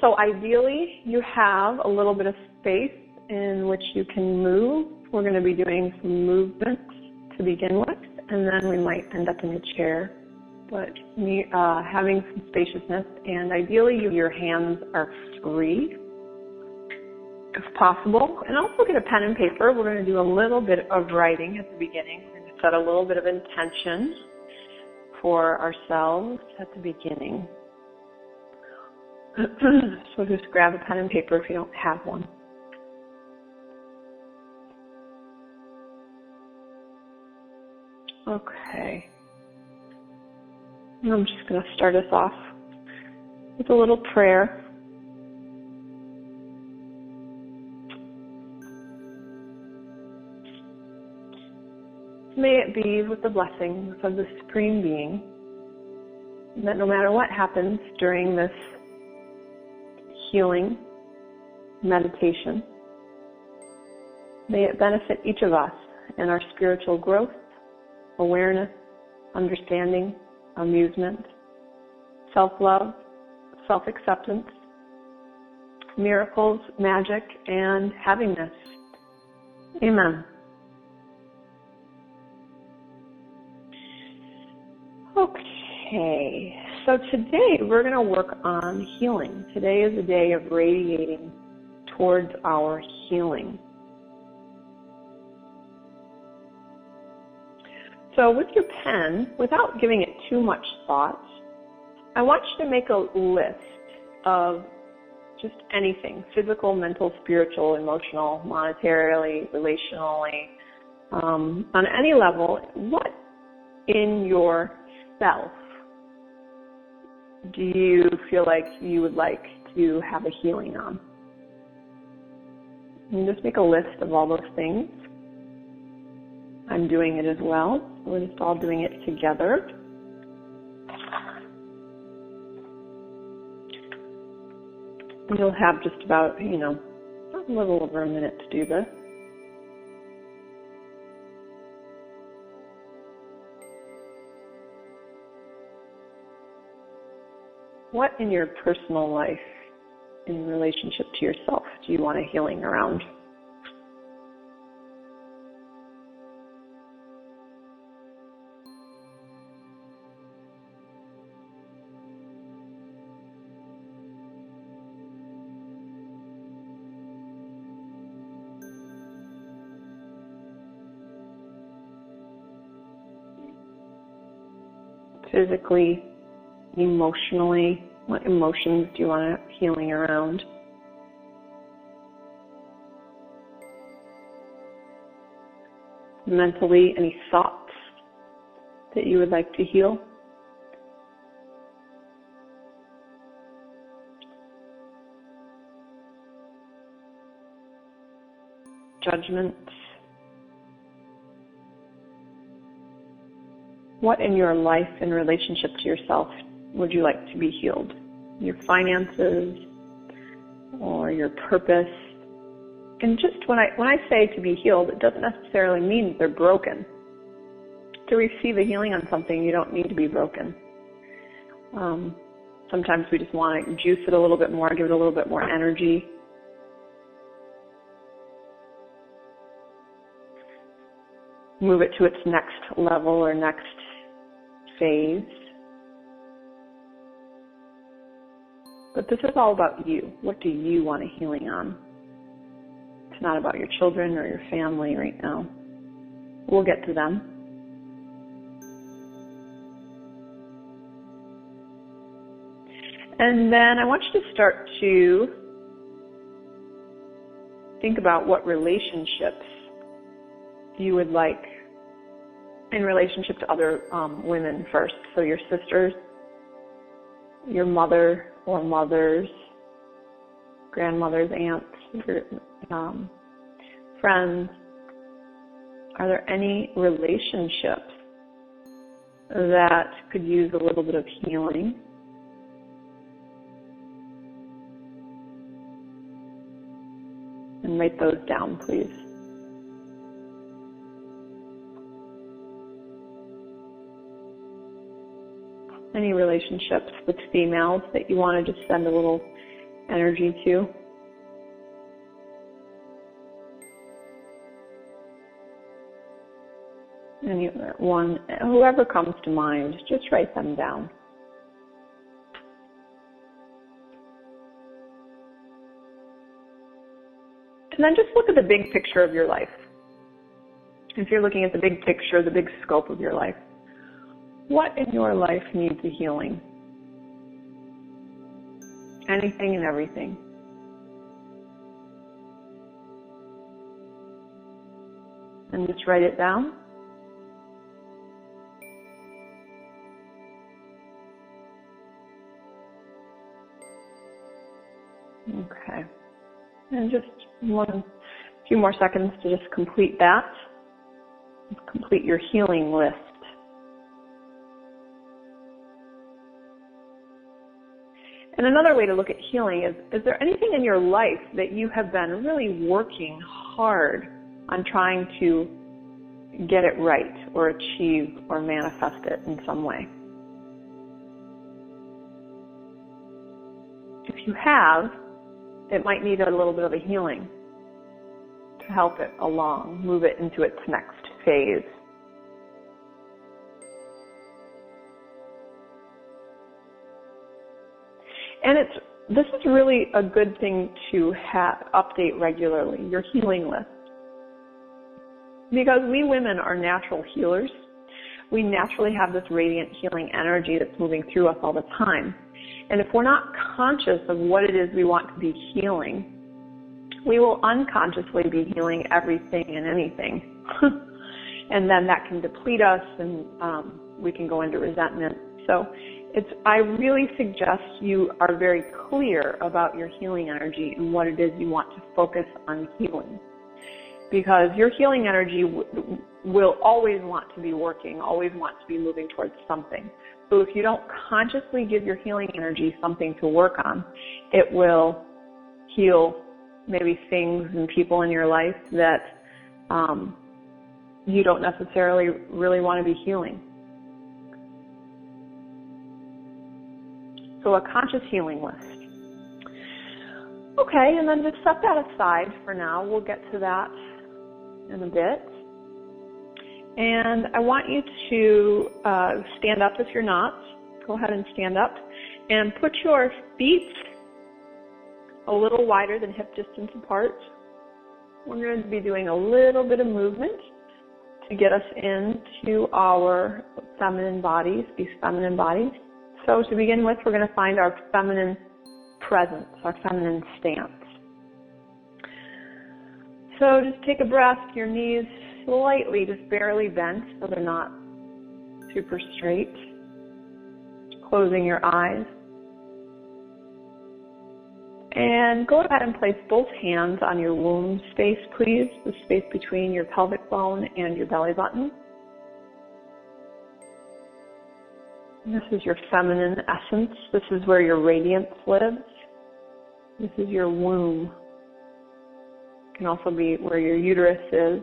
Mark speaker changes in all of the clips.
Speaker 1: So ideally, you have a little bit of space in which you can move. We're going to be doing some movements to begin with, and then we might end up in a chair. But having some spaciousness, and ideally your hands are free, if possible. And also get a pen and paper. We're going to do a little bit of writing at the beginning. We're going to set a little bit of intention for ourselves at the beginning. So just grab a pen and paper if you don't have one. Okay. I'm just going to start us off with a little prayer. May it be with the blessings of the Supreme Being that no matter what happens during this healing meditation, may it benefit each of us in our spiritual growth, awareness, understanding, amusement, self-love, self-acceptance, miracles, magic, and happiness. Amen. Okay, so today we're going to work on healing. Today is a day of radiating towards our healing. So with your pen, without giving it too much thought, I want you to make a list of just anything, physical, mental, spiritual, emotional, monetarily, relationally, on any level. What in yourself do you feel like you would like to have a healing on? And just make a list of all those things. I'm doing it as well. We're just all doing it together. You'll have just about, a little over a minute to do this. What in your personal life, in relationship to yourself, do you want a healing around? Physically, emotionally, what emotions do you want a healing around? Mentally, any thoughts that you would like to heal? Judgment. What in your life in relationship to yourself would you like to be healed? Your finances or your purpose? And just when I say to be healed, it doesn't necessarily mean that they're broken. To receive a healing on something, you don't need to be broken. Sometimes we just want to juice it a little bit more, give it a little bit more energy. Move it to its next level or next phase. But this is all about you. What do you want a healing on? It's not about your children or your family right now. We'll get to them. And then I want you to start to think about what relationships you would like in relationship to other women first. So your sisters, your mother or mothers, grandmothers, aunts, your friends. Are there any relationships that could use a little bit of healing? And write those down, please. Any relationships with females that you want to just send a little energy too. Anyone, whoever comes to mind, just write them down. And then just look at the big picture of your life. If you're looking at the big picture, the big scope of your life, what in your life needs a healing? Anything and everything. And just write it down. Okay. And just a few more seconds to just complete that. Complete your healing list. And another way to look at healing is there anything in your life that you have been really working hard on trying to get it right or achieve or manifest it in some way? If you have, it might need a little bit of a healing to help it along, move it into its next phase. And this is really a good thing to update regularly, your healing list. Because we women are natural healers. We naturally have this radiant healing energy that's moving through us all the time. And if we're not conscious of what it is we want to be healing, we will unconsciously be healing everything and anything. And then that can deplete us and we can go into resentment. So I really suggest you are very clear about your healing energy and what it is you want to focus on healing. Because your healing energy will always want to be working, always want to be moving towards something. So if you don't consciously give your healing energy something to work on, it will heal maybe things and people in your life that you don't necessarily really want to be healing. So a conscious healing list. Okay, and then just set that aside for now. We'll get to that in a bit. And I want you to stand up if you're not. Go ahead and stand up and put your feet a little wider than hip distance apart. We're going to be doing a little bit of movement to get us into our feminine bodies, these feminine bodies. So to begin with, we're going to find our feminine presence, our feminine stance. So just take a breath, your knees slightly, just barely bent so they're not super straight. Closing your eyes. And go ahead and place both hands on your womb space, please, the space between your pelvic bone and your belly button. This is your feminine essence. This is where your radiance lives. This is your womb. It can also be where your uterus is,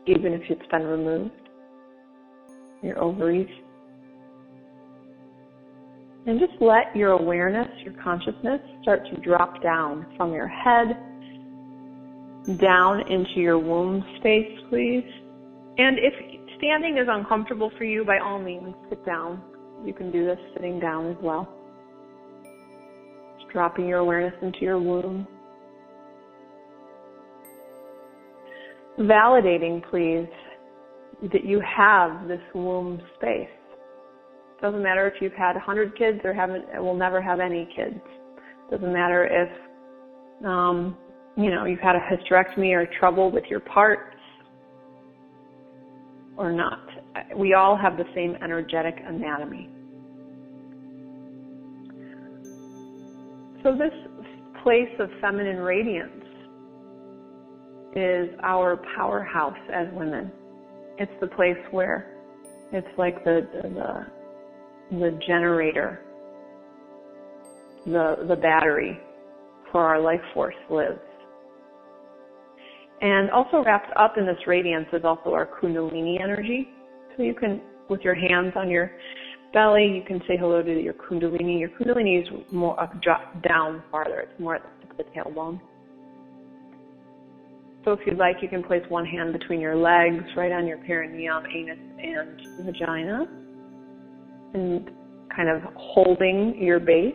Speaker 1: even if it's been removed. Your ovaries. And just let your awareness, your consciousness, start to drop down from your head down into your womb space, please. And if standing is uncomfortable for you, by all means, sit down. You can do this sitting down as well. Just dropping your awareness into your womb. Validating, please, that you have this womb space. Doesn't matter if you've had 100 kids or will never have any kids. Doesn't matter if, you've had a hysterectomy or trouble with your parts or not. We all have the same energetic anatomy. So this place of feminine radiance is our powerhouse as women. It's the place where it's like the generator, the battery for our life force lives. And also wrapped up in this radiance is also our kundalini energy. So you can, with your hands on your belly, you can say hello to your kundalini. Your kundalini is more drop down farther. It's more at the tip of the tailbone. So if you'd like, you can place one hand between your legs, right on your perineum, anus, and vagina, and kind of holding your base.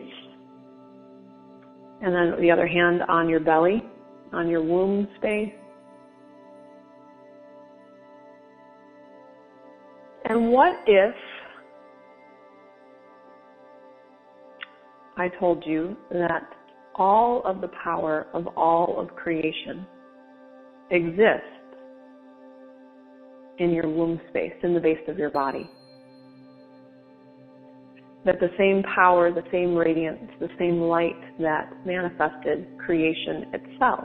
Speaker 1: And then the other hand on your belly, on your womb space. And what if I told you that all of the power of all of creation exists in your womb space, in the base of your body? That the same power, the same radiance, the same light that manifested creation itself,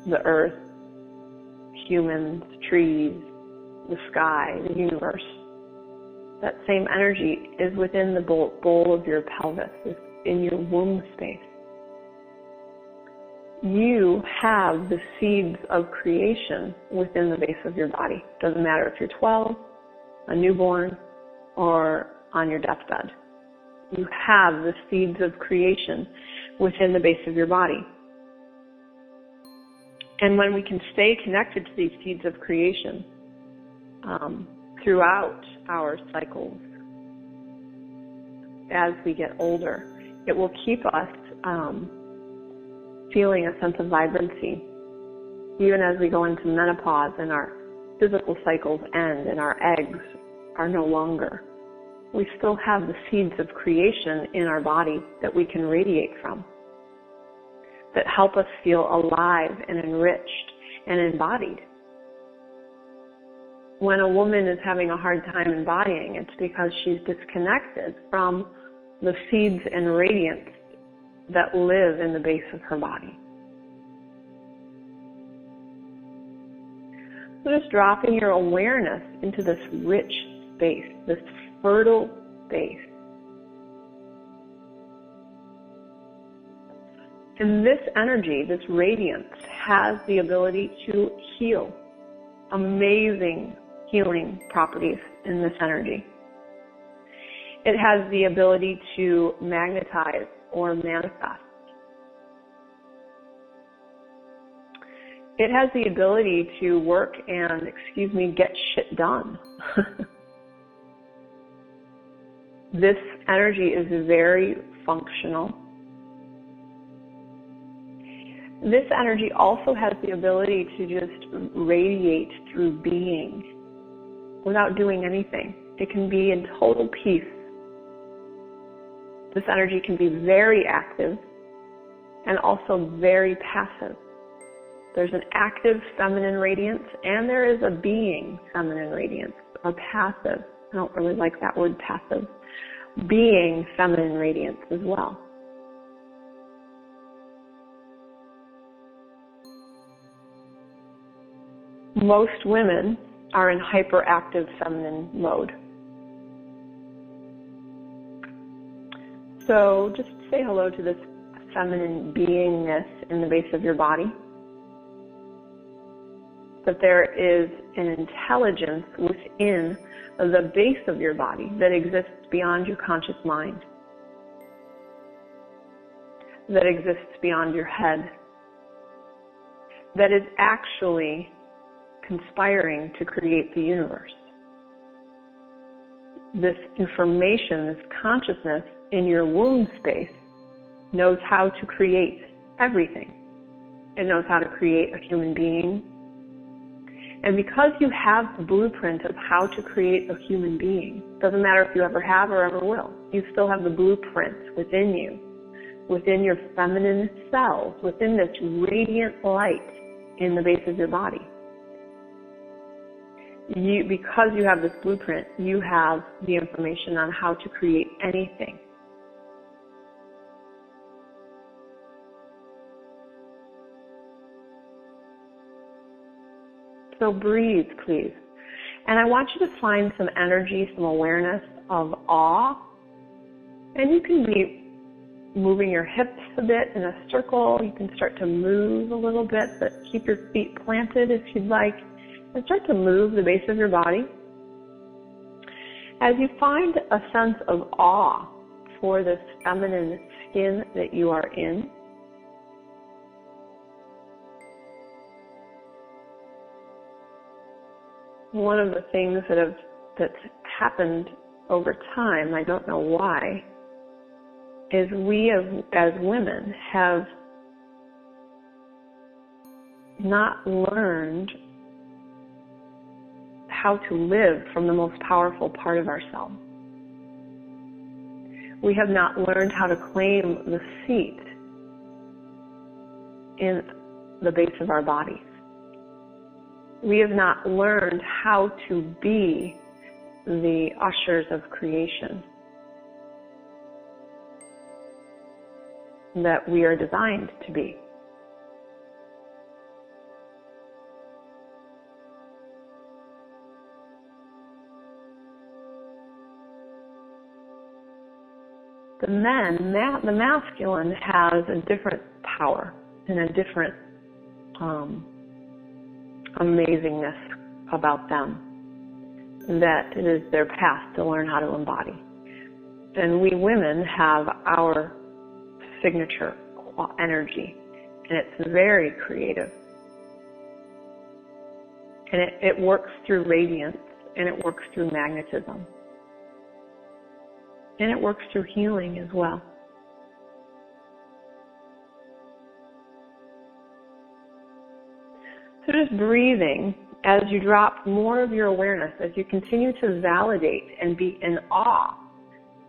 Speaker 1: the earth, humans, trees, the sky, the universe, that same energy is within the bowl of your pelvis, is in your womb space. You have the seeds of creation within the base of your body. Doesn't matter if you're 12, a newborn, or on your deathbed. You have the seeds of creation within the base of your body. And when we can stay connected to these seeds of creation throughout our cycles, as we get older, it will keep us feeling a sense of vibrancy, even as we go into menopause and our physical cycles end and our eggs are no longer. We still have the seeds of creation in our body that we can radiate from, that help us feel alive and enriched and embodied. When a woman is having a hard time embodying, it's because she's disconnected from the seeds and radiance that live in the base of her body. So just dropping your awareness into this rich space, this fertile space. And this energy, this radiance, has the ability to heal. Amazing healing properties in this energy. It has the ability to magnetize or manifest. It has the ability to work and, get shit done. This energy is very functional. This energy also has the ability to just radiate through being without doing anything. It can be in total peace. This energy can be very active and also very passive. There's an active feminine radiance and there is a being feminine radiance, or passive. I don't really like that word, passive. Being feminine radiance as well. Most women are in hyperactive feminine mode. So just say hello to this feminine beingness in the base of your body. That there is an intelligence within the base of your body that exists beyond your conscious mind, that exists beyond your head, that is actually conspiring to create the universe. This information, this consciousness in your womb space knows how to create everything. It knows how to create a human being. And because you have the blueprint of how to create a human being, doesn't matter if you ever have or ever will, you still have the blueprint within you, within your feminine cells, within this radiant light in the base of your body. Because you have this blueprint, you have the information on how to create anything. So breathe, please. And I want you to find some energy, some awareness of awe. And you can be moving your hips a bit in a circle. You can start to move a little bit, but keep your feet planted if you'd like. And start to move the base of your body. As you find a sense of awe for this feminine skin that you are in, one of the things that's happened over time, I don't know why, is we as women have not learned how to live from the most powerful part of ourselves. We have not learned how to claim the seat in the base of our bodies. We have not learned how to be the ushers of creation that we are designed to be. The masculine has a different power and a different amazingness about them that it is their path to learn how to embody. And we women have our signature energy, and it's very creative. And it works through radiance, and it works through magnetism. And it works through healing as well. So just breathing as you drop more of your awareness, as you continue to validate and be in awe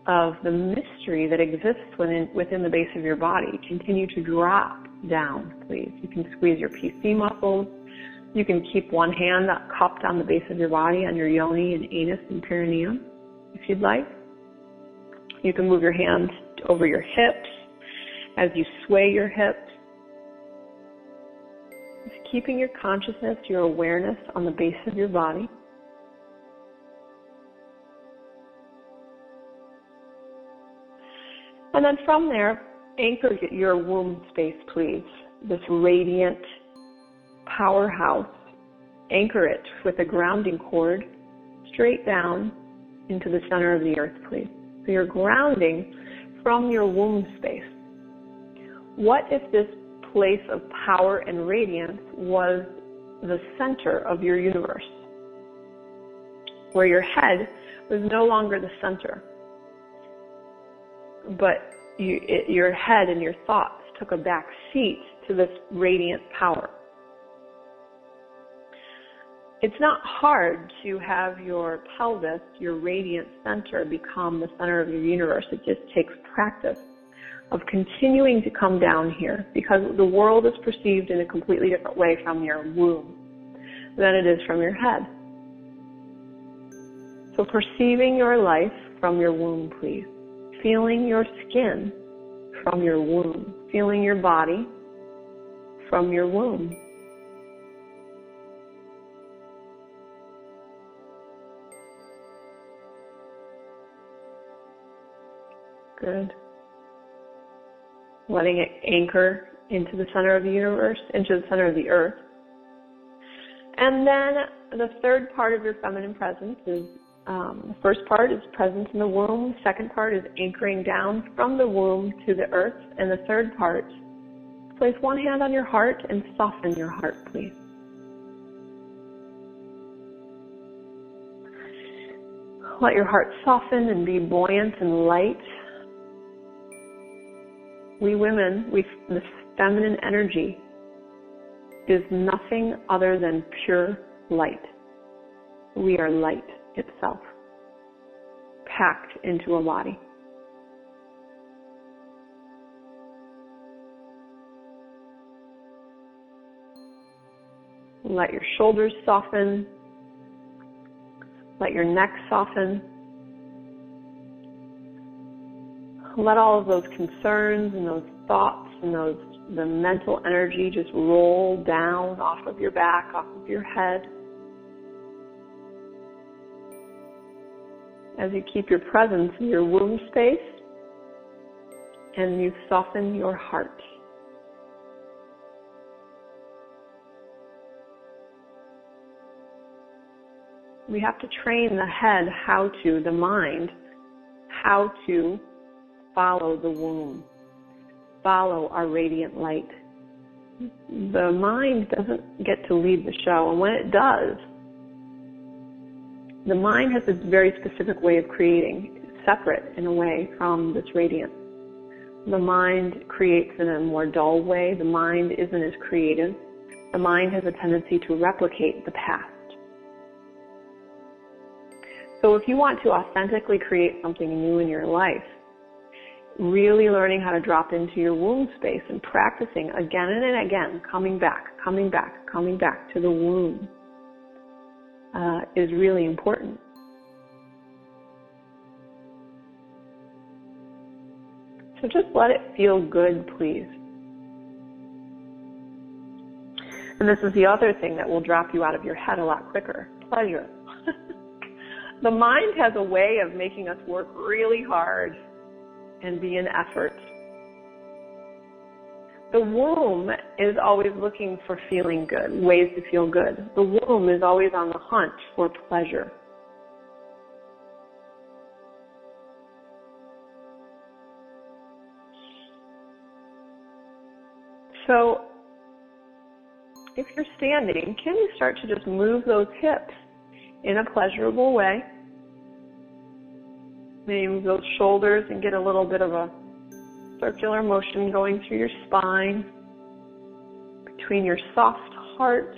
Speaker 1: of the mystery that exists within the base of your body. Continue to drop down, please. You can squeeze your PC muscles. You can keep one hand cupped on the base of your body, on your yoni and anus and perineum, if you'd like. You can move your hands over your hips as you sway your hips. Just keeping your consciousness, your awareness on the base of your body. And then from there, anchor your womb space, please. This radiant powerhouse. Anchor it with a grounding cord straight down into the center of the earth, please. So you're grounding from your womb space. What if this place of power and radiance was the center of your universe, where your head was no longer the center, but your head and your thoughts took a back seat to this radiant power? It's not hard to have your pelvis, your radiant center, become the center of your universe. It just takes practice of continuing to come down here, because the world is perceived in a completely different way from your womb than it is from your head. So perceiving your life from your womb, please. Feeling your skin from your womb. Feeling your body from your womb. Good. Letting it anchor into the center of the universe, into the center of the earth. And then the third part of your feminine presence is, the first part is presence in the womb. The second part is anchoring down from the womb to the earth. And the third part, place one hand on your heart and soften your heart, please. Let your heart soften and be buoyant and light. We women, this feminine energy is nothing other than pure light. We are light itself, packed into a body. Let your shoulders soften. Let your neck soften. Let all of those concerns and those thoughts and the mental energy just roll down off of your back, off of your head. As you keep your presence in your womb space and you soften your heart. We have to train the head the mind, how to follow the womb, follow our radiant light. The mind doesn't get to lead the show, and when it does, the mind has a very specific way of creating, separate in a way from this radiance. The mind creates in a more dull way. The mind isn't as creative. The mind has a tendency to replicate the past. So if you want to authentically create something new in your life, really learning how to drop into your womb space and practicing again and again, coming back to the womb is really important. So just let it feel good, please. And this is the other thing that will drop you out of your head a lot quicker. Pleasure. The mind has a way of making us work really hard and be in effort. The womb is always looking for feeling good, ways to feel good. The womb is always on the hunt for pleasure. So, if you're standing, can you start to just move those hips in a pleasurable way? Maybe move those shoulders and get a little bit of a circular motion going through your spine, between your soft heart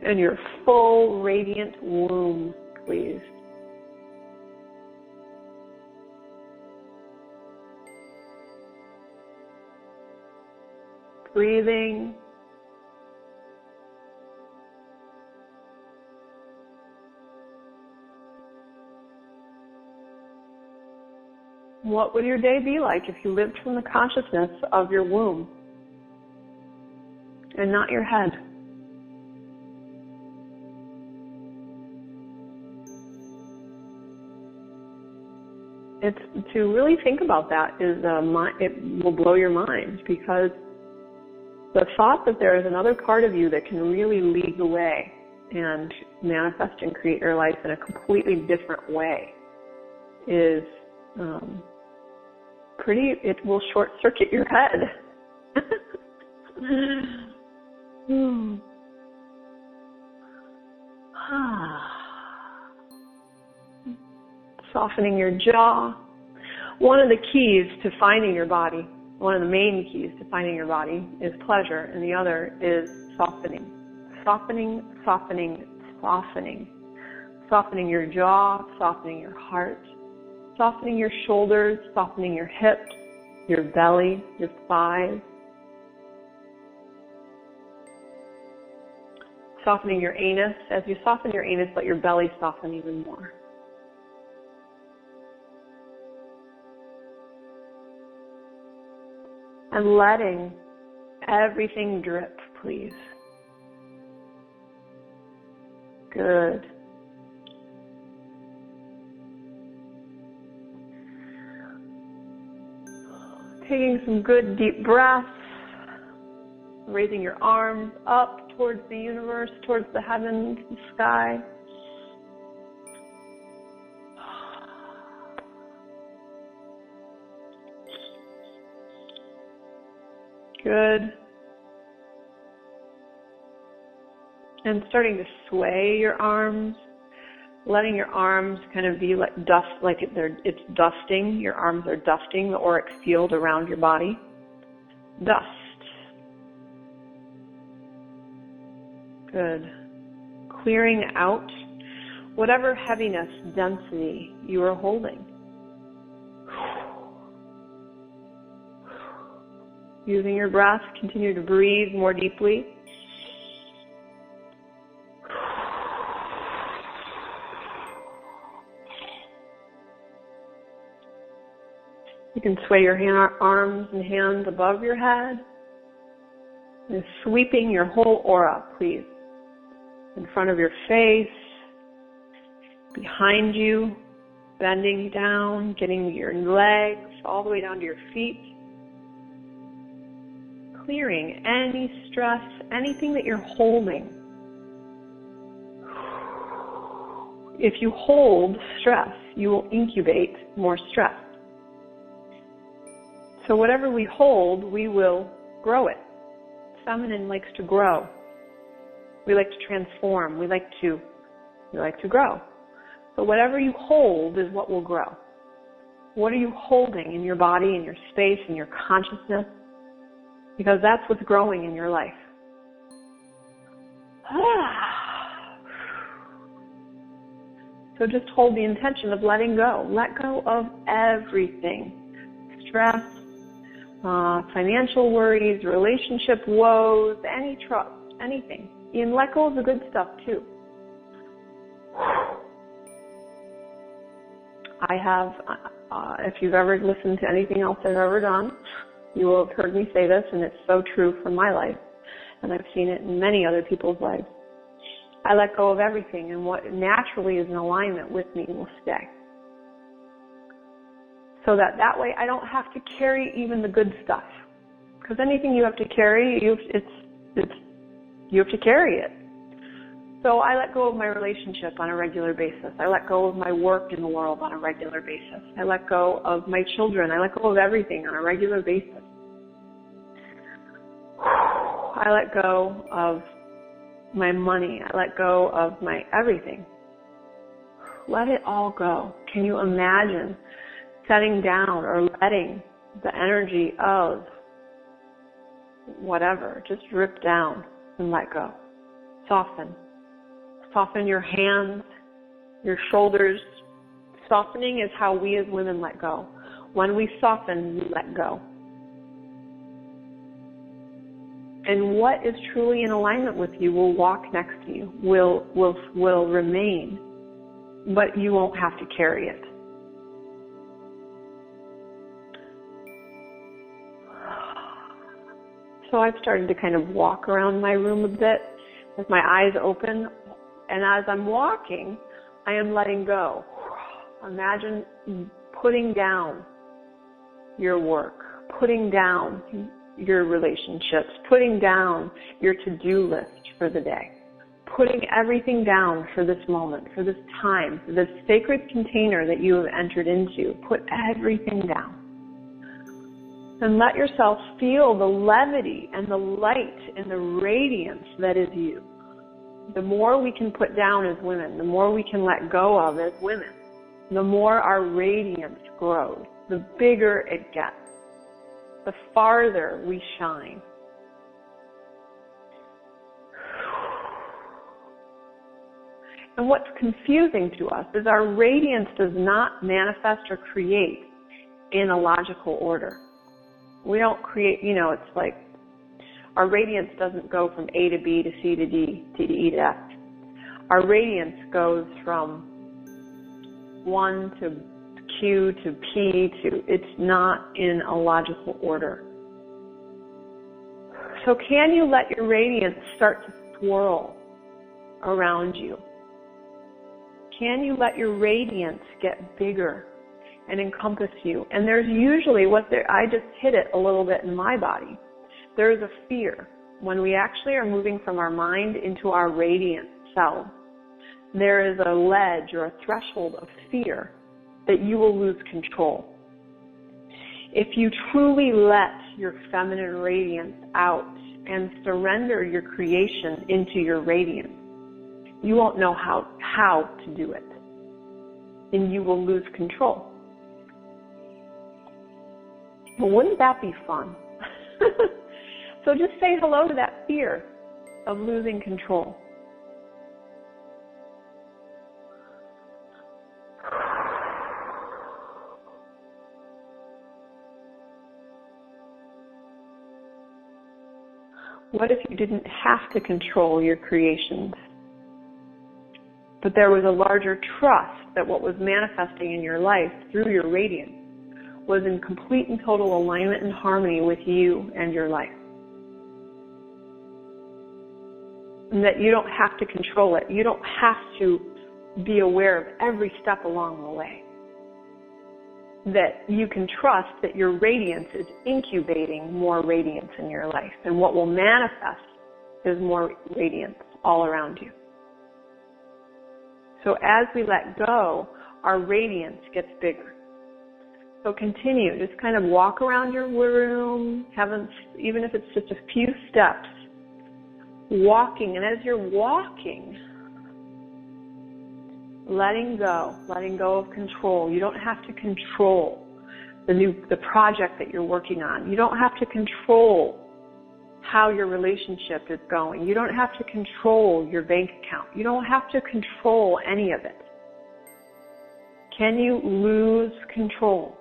Speaker 1: and your full radiant womb, please. Breathing. What would your day be like if you lived from the consciousness of your womb and not your head? It's to really think about that it will blow your mind, because the thought that there is another part of you that can really lead the way and manifest and create your life in a completely different way is it will short circuit your head. Softening your jaw. One of the keys to finding your body, one of the main keys to finding your body is pleasure, and the other is softening. Softening, softening, softening. Softening your jaw, softening your heart, softening your shoulders, softening your hips, your belly, your thighs. Softening your anus. As you soften your anus, let your belly soften even more. And letting everything drip, please. Good. Taking some good deep breaths, raising your arms up towards the universe, towards the heavens, the sky. Good. And starting to sway your arms, letting your arms kind of be like dust, like it's dusting. Your arms are dusting the auric field around your body. Dust. Good. Clearing out whatever heaviness, density you are holding. Using your breath, continue to breathe more deeply. You can sway your arms and hands above your head and sweeping your whole aura, please. In front of your face, behind you, bending down, getting your legs all the way down to your feet. Clearing any stress, anything that you're holding. if you hold stress, you will incubate more stress. So whatever we hold, we will grow it. Feminine likes to grow. We like to transform. We like to grow. So whatever you hold is what will grow. What are you holding in your body, in your space, in your consciousness? Because that's what's growing in your life. So just hold the intention of letting go. Let go of everything. Stress, financial worries, relationship woes, any trust, anything. And let go of the good stuff too. I have, if you've ever listened to anything else I've ever done, you will have heard me say this, and it's so true for my life, and I've seen it in many other people's lives. I let go of everything, and what naturally is in alignment with me will stay. So that way I don't have to carry even the good stuff. Because anything you have to carry, you have to carry it. So I let go of my relationship on a regular basis. I let go of my work in the world on a regular basis. I let go of my children. I let go of everything on a regular basis. I let go of my money. I let go of my everything. Let it all go. Can you imagine setting down or letting the energy of whatever just rip down and let go? Soften. Soften your hands, your shoulders. Softening is how we as women let go. When we soften, we let go. And what is truly in alignment with you will walk next to you, will remain, but you won't have to carry it. So I've started to kind of walk around my room a bit with my eyes open. And as I'm walking, I am letting go. Imagine putting down your work, putting down your relationships, putting down your to-do list for the day, putting everything down for this moment, for this time, for this sacred container that you have entered into. Put everything down. And let yourself feel the levity and the light and the radiance that is you. The more we can put down as women, the more we can let go of as women, the more our radiance grows, the bigger it gets, the farther we shine. And what's confusing to us is our radiance does not manifest or create in a logical order. We don't create, it's like our radiance doesn't go from A to B to C to D to E to F. Our radiance goes from 1 to Q to P to, it's not in a logical order. So can you let your radiance start to swirl around you? Can you let your radiance get bigger and encompass you? And there's usually I just hit it a little bit in my body. There is a fear when we actually are moving from our mind into our radiant self. There is a ledge or a threshold of fear that you will lose control. If you truly let your feminine radiance out and surrender your creation into your radiance, you won't know how to do it, and you will lose control. Well, wouldn't that be fun? So just say hello to that fear of losing control. What if you didn't have to control your creations, but there was a larger trust that what was manifesting in your life through your radiance was in complete and total alignment and harmony with you and your life? And that you don't have to control it. You don't have to be aware of every step along the way. That you can trust that your radiance is incubating more radiance in your life. And what will manifest is more radiance all around you. So as we let go, our radiance gets bigger. So continue, just kind of walk around your room, even if it's just a few steps, walking. And as you're walking, letting go of control. You don't have to control the project that you're working on. You don't have to control how your relationship is going. You don't have to control your bank account. You don't have to control any of it. Can you lose control?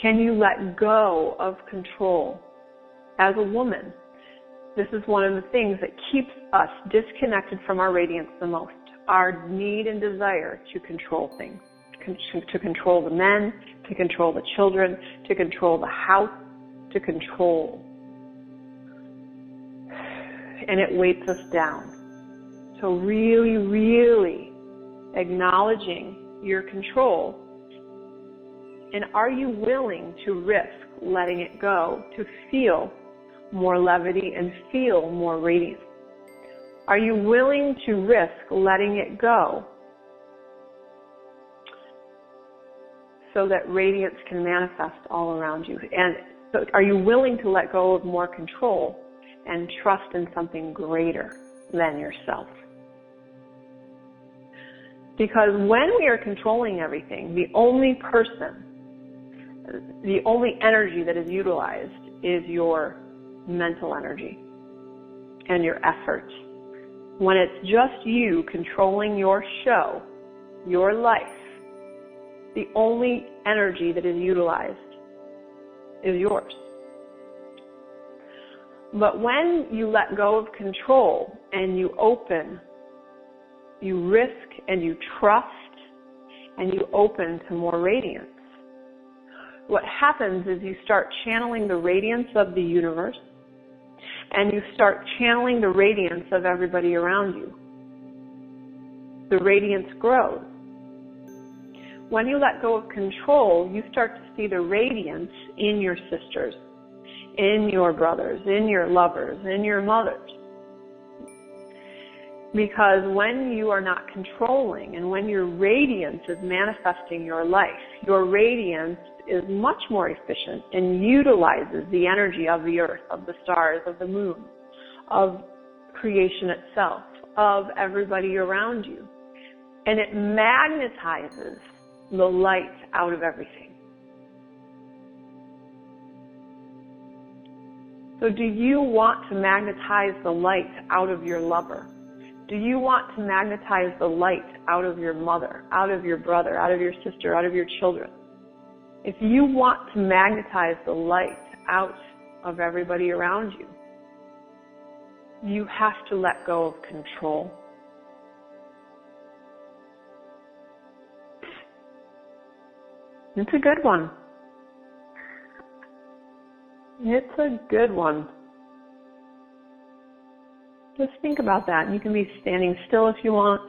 Speaker 1: Can you let go of control? As a woman, this is one of the things that keeps us disconnected from our radiance the most. Our need and desire to control things, to control the men, to control the children, to control the house, to control. And it weights us down. So really, really acknowledging your control. And are you willing to risk letting it go to feel more levity and feel more radiance? Are you willing to risk letting it go so that radiance can manifest all around you? And so are you willing to let go of more control and trust in something greater than yourself? Because when we are controlling everything, the only energy that is utilized is your mental energy and your effort. When it's just you controlling your show, your life, the only energy that is utilized is yours. But when you let go of control and you open, you risk and you trust and you open to more radiance, what happens is you start channeling the radiance of the universe and you start channeling the radiance of everybody around you. The radiance grows. When you let go of control, you start to see the radiance in your sisters, in your brothers, in your lovers, in your mothers. Because when you are not controlling and when your radiance is manifesting your life, your radiance is much more efficient and utilizes the energy of the earth, of the stars, of the moon, of creation itself, of everybody around you. And it magnetizes the light out of everything. So do you want to magnetize the light out of your lover? Do you want to magnetize the light out of your mother, out of your brother, out of your sister, out of your children? If you want to magnetize the light out of everybody around you, you have to let go of control. It's a good one. It's a good one. Just think about that. You can be standing still if you want,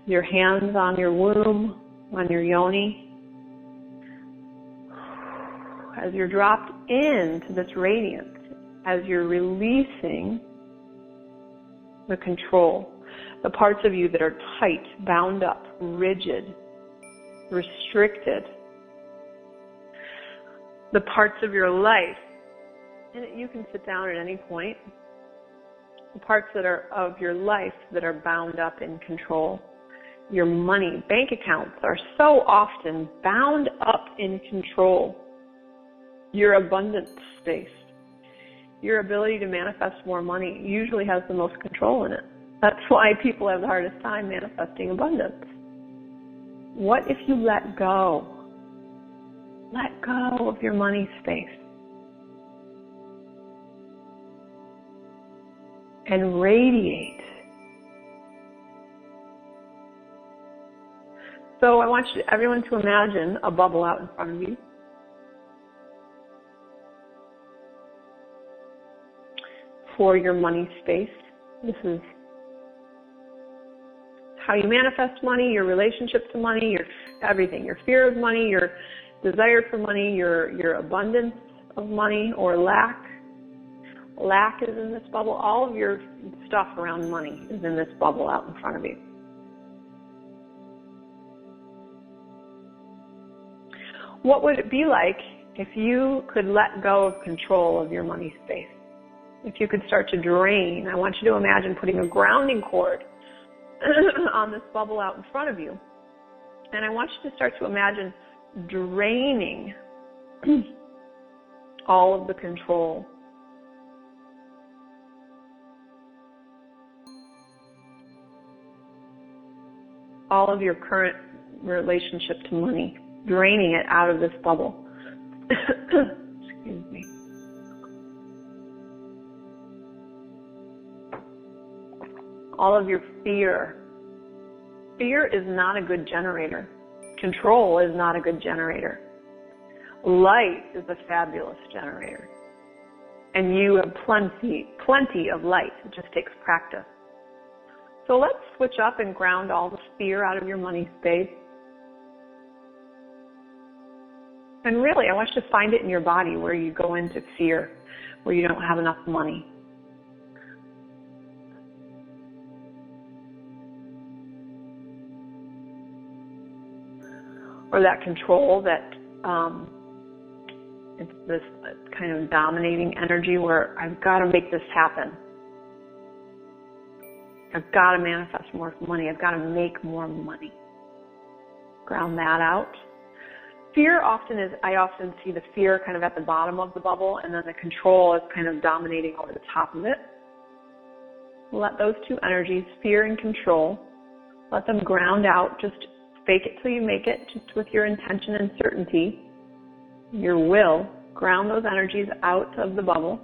Speaker 1: your hands on your womb, on your yoni. As you're dropped into this radiance, as you're releasing the control, the parts of you that are tight, bound up, rigid, restricted, the parts of your life, and you can sit down at any point, the parts that are of your life that are bound up in control. Your money, bank accounts are so often bound up in control. Your abundance space, your ability to manifest more money usually has the most control in it. That's why people have the hardest time manifesting abundance. What if you let go? Let go of your money space. And radiate. So I want everyone to imagine a bubble out in front of you. For your money space. This is how you manifest money, your relationship to money, your everything, your fear of money, your desire for money, your abundance of money or lack. Lack is in this bubble. All of your stuff around money is in this bubble out in front of you. What would it be like if you could let go of control of your money space? If you could start to drain, I want you to imagine putting a grounding cord on this bubble out in front of you. And I want you to start to imagine draining all of the control. All of your current relationship to money, draining it out of this bubble. Excuse me. All of your fear. Fear is not a good generator. Control is not a good generator. Light is a fabulous generator. And you have plenty of light. It just takes practice. So let's switch up and ground all the fear out of your money space. And really, I want you to find it in your body where you go into fear, where you don't have enough money. Or that control that it's this kind of dominating energy where I've got to make this happen. I've got to manifest more money. I've got to make more money. Ground that out. Fear I often see the fear kind of at the bottom of the bubble, and then the control is kind of dominating over the top of it. Let those two energies, fear and control, let them ground out. Just fake it till you make it, just with your intention and certainty, your will. Ground those energies out of the bubble.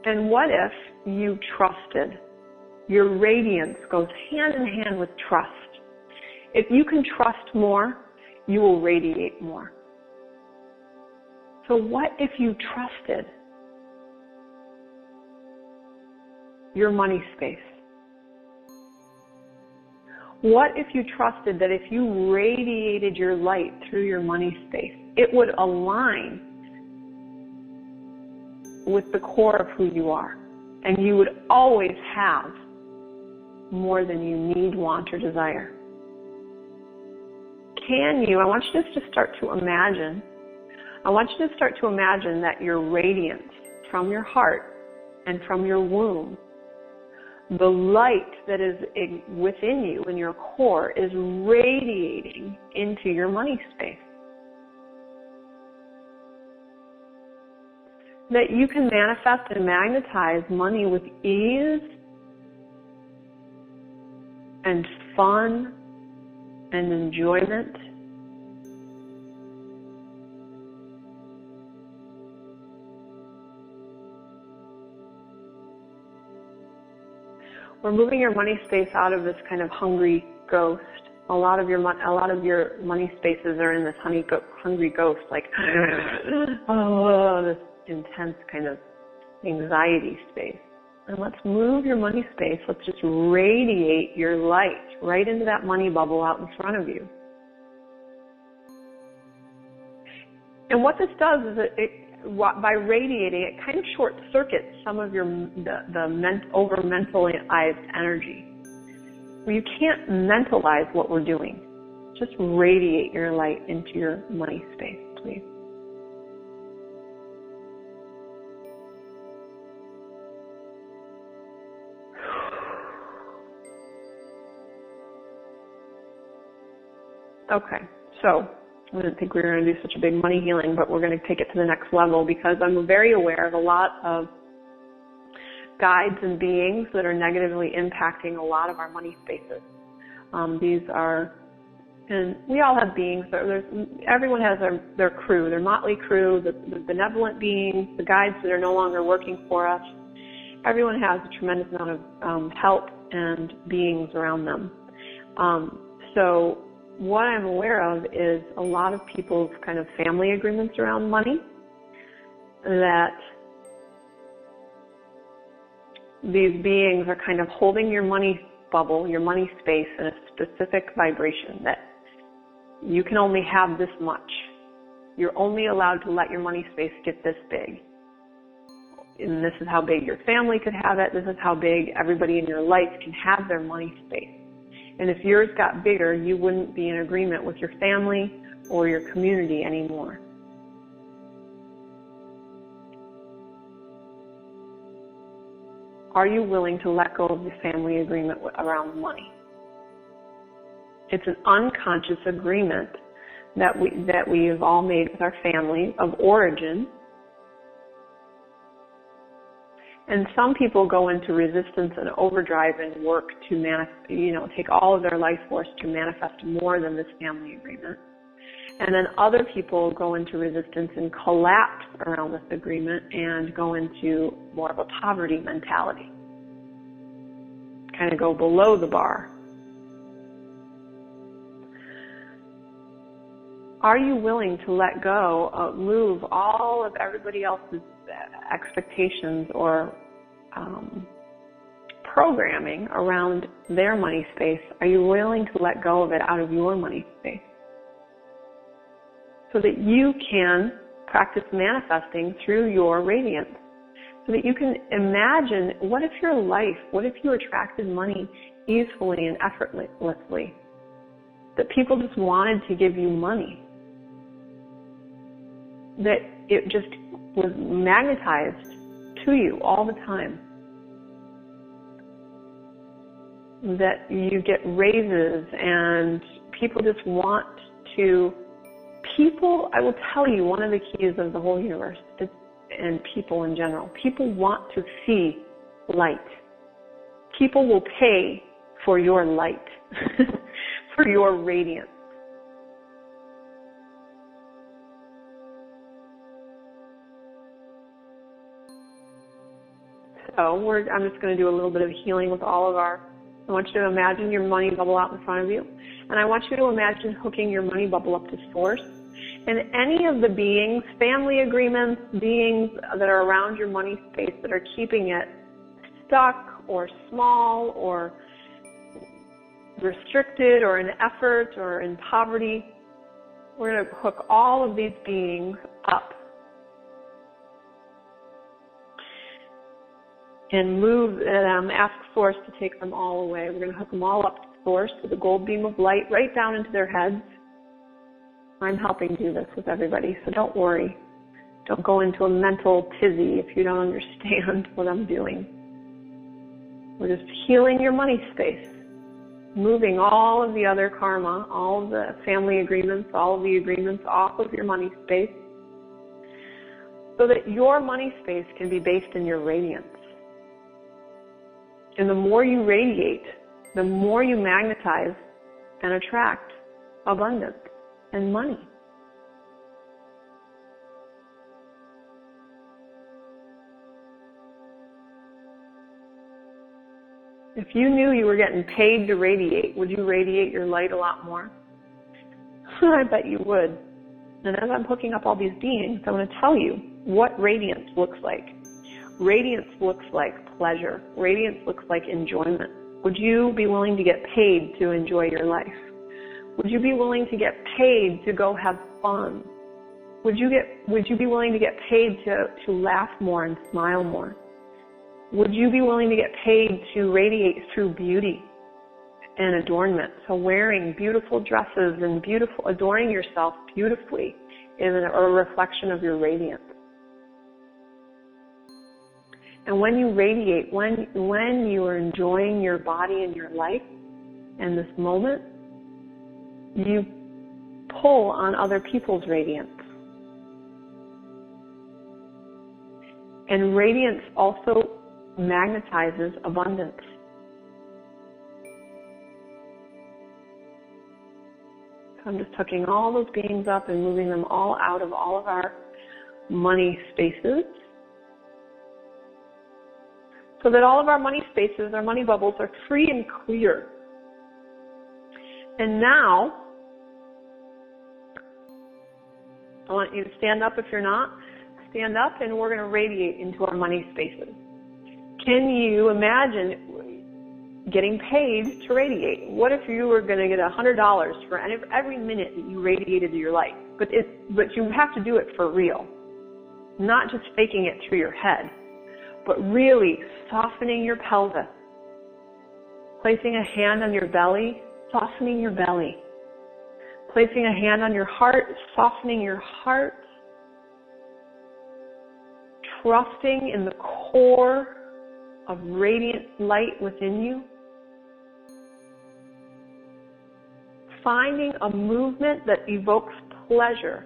Speaker 1: And what if you trusted? Your radiance goes hand in hand with trust. If you can trust more, you will radiate more. So what if you trusted your money space? What if you trusted that if you radiated your light through your money space, it would align with the core of who you are, and you would always have more than you need, want, or desire? I want you just to start to imagine, that your radiance from your heart and from your womb, the light that is within you in your core is radiating into your money space. That you can manifest and magnetize money with ease and fun and enjoyment. We're moving your money space out of this kind of hungry ghost. A lot of your money spaces are in this hungry ghost, like this intense kind of anxiety space. And let's move your money space. Let's just radiate your light right into that money bubble out in front of you. And what this does is by radiating, it kind of short circuits some of the over mentalized energy. Well, you can't mentalize what we're doing. Just radiate your light into your money space, please. Okay, so I didn't think we were going to do such a big money healing, but we're going to take it to the next level because I'm very aware of a lot of guides and beings that are negatively impacting a lot of our money spaces. And we all have beings. Everyone has their crew, their motley crew, the benevolent beings, the guides that are no longer working for us. Everyone has a tremendous amount of help and beings around them. So what I'm aware of is a lot of people's kind of family agreements around money, that these beings are kind of holding your money bubble, your money space in a specific vibration, that you can only have this much. You're only allowed to let your money space get this big. And this is how big your family could have it. This is how big everybody in your life can have their money space. And if yours got bigger, you wouldn't be in agreement with your family or your community anymore. Are you willing to let go of the family agreement around money? It's an unconscious agreement that we have all made with our family of origin. And some people go into resistance and overdrive and work to take all of their life force to manifest more than this family agreement. And then other people go into resistance and collapse around this agreement and go into more of a poverty mentality. Kind of go below the bar. Are you willing to let go, move all of everybody else's expectations or programming around their money space? Are you willing to let go of it out of your money space? So that you can practice manifesting through your radiance. So that you can imagine, what if you attracted money easily and effortlessly? That people just wanted to give you money. That it just was magnetized to you all the time. That you get raises and people just want to. I will tell you, one of the keys of the whole universe and people in general, people want to see light. People will pay for your light, for your radiance. So I'm just going to do a little bit of healing with all of I want you to imagine your money bubble out in front of you. And I want you to imagine hooking your money bubble up to source. And any of the beings, family agreements, beings that are around your money space that are keeping it stuck or small or restricted or in effort or in poverty, we're going to hook all of these beings up and move them, ask Source to take them all away. We're going to hook them all up to Source with a gold beam of light right down into their heads. I'm helping do this with everybody, so don't worry. Don't go into a mental tizzy if you don't understand what I'm doing. We're just healing your money space, moving all of the other karma, all of the family agreements, all of the agreements off of your money space, so that your money space can be based in your radiance. And the more you radiate, the more you magnetize and attract abundance and money. If you knew you were getting paid to radiate, would you radiate your light a lot more? I bet you would. And as I'm hooking up all these beings, I want to tell you what radiance looks like. Radiance looks like pleasure. Radiance looks like enjoyment. Would you be willing to get paid to enjoy your life? Would you be willing to get paid to go have fun? Would you be willing to get paid to laugh more and smile more? Would you be willing to get paid to radiate through beauty and adornment? So wearing beautiful dresses and adorning yourself beautifully is a reflection of your radiance. And when you radiate, when you are enjoying your body and your life and this moment, you pull on other people's radiance. And radiance also magnetizes abundance. So I'm just hooking all those beings up and moving them all out of all of our money spaces, so that all of our money spaces, our money bubbles, are free and clear. And now, I want you to stand up if you're not. Stand up, and we're going to radiate into our money spaces. Can you imagine getting paid to radiate? What if you were going to get $100 for every minute that you radiated your light? but you have to do it for real. Not just faking it through your head, but really softening your pelvis. Placing a hand on your belly, softening your belly. Placing a hand on your heart, softening your heart. Trusting in the core of radiant light within you. Finding a movement that evokes pleasure.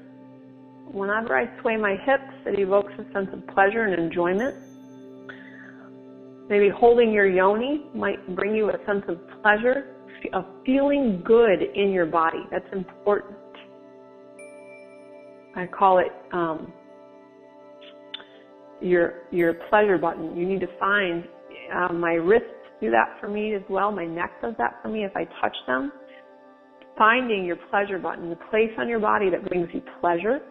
Speaker 1: Whenever I sway my hips, it evokes a sense of pleasure and enjoyment. Maybe holding your yoni might bring you a sense of pleasure, of feeling good in your body. That's important. I call it your pleasure button. You need to find, my wrists do that for me as well. My neck does that for me if I touch them. Finding your pleasure button, the place on your body that brings you pleasure.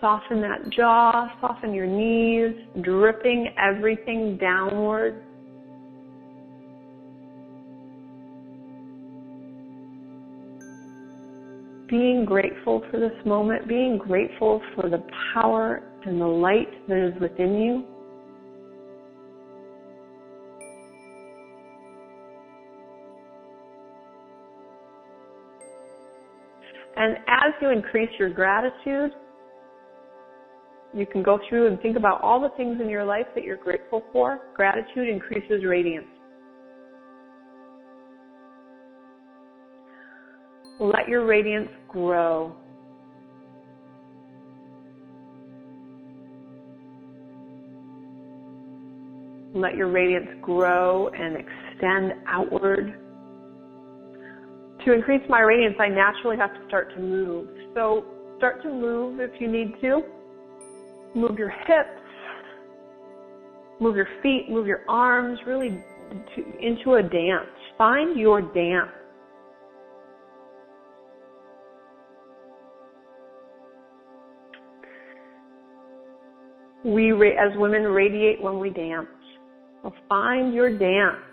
Speaker 1: Soften that jaw, soften your knees, dripping everything downward. Being grateful for this moment, being grateful for the power and the light that is within you. And as you increase your gratitude, you can go through and think about all the things in your life that you're grateful for. Gratitude increases radiance. Let your radiance grow. Let your radiance grow and extend outward. To increase my radiance, I naturally have to start to move. So start to move if you need to. Move your hips, move your feet, move your arms, really into a dance. Find your dance. We, as women, radiate when we dance. So find your dance.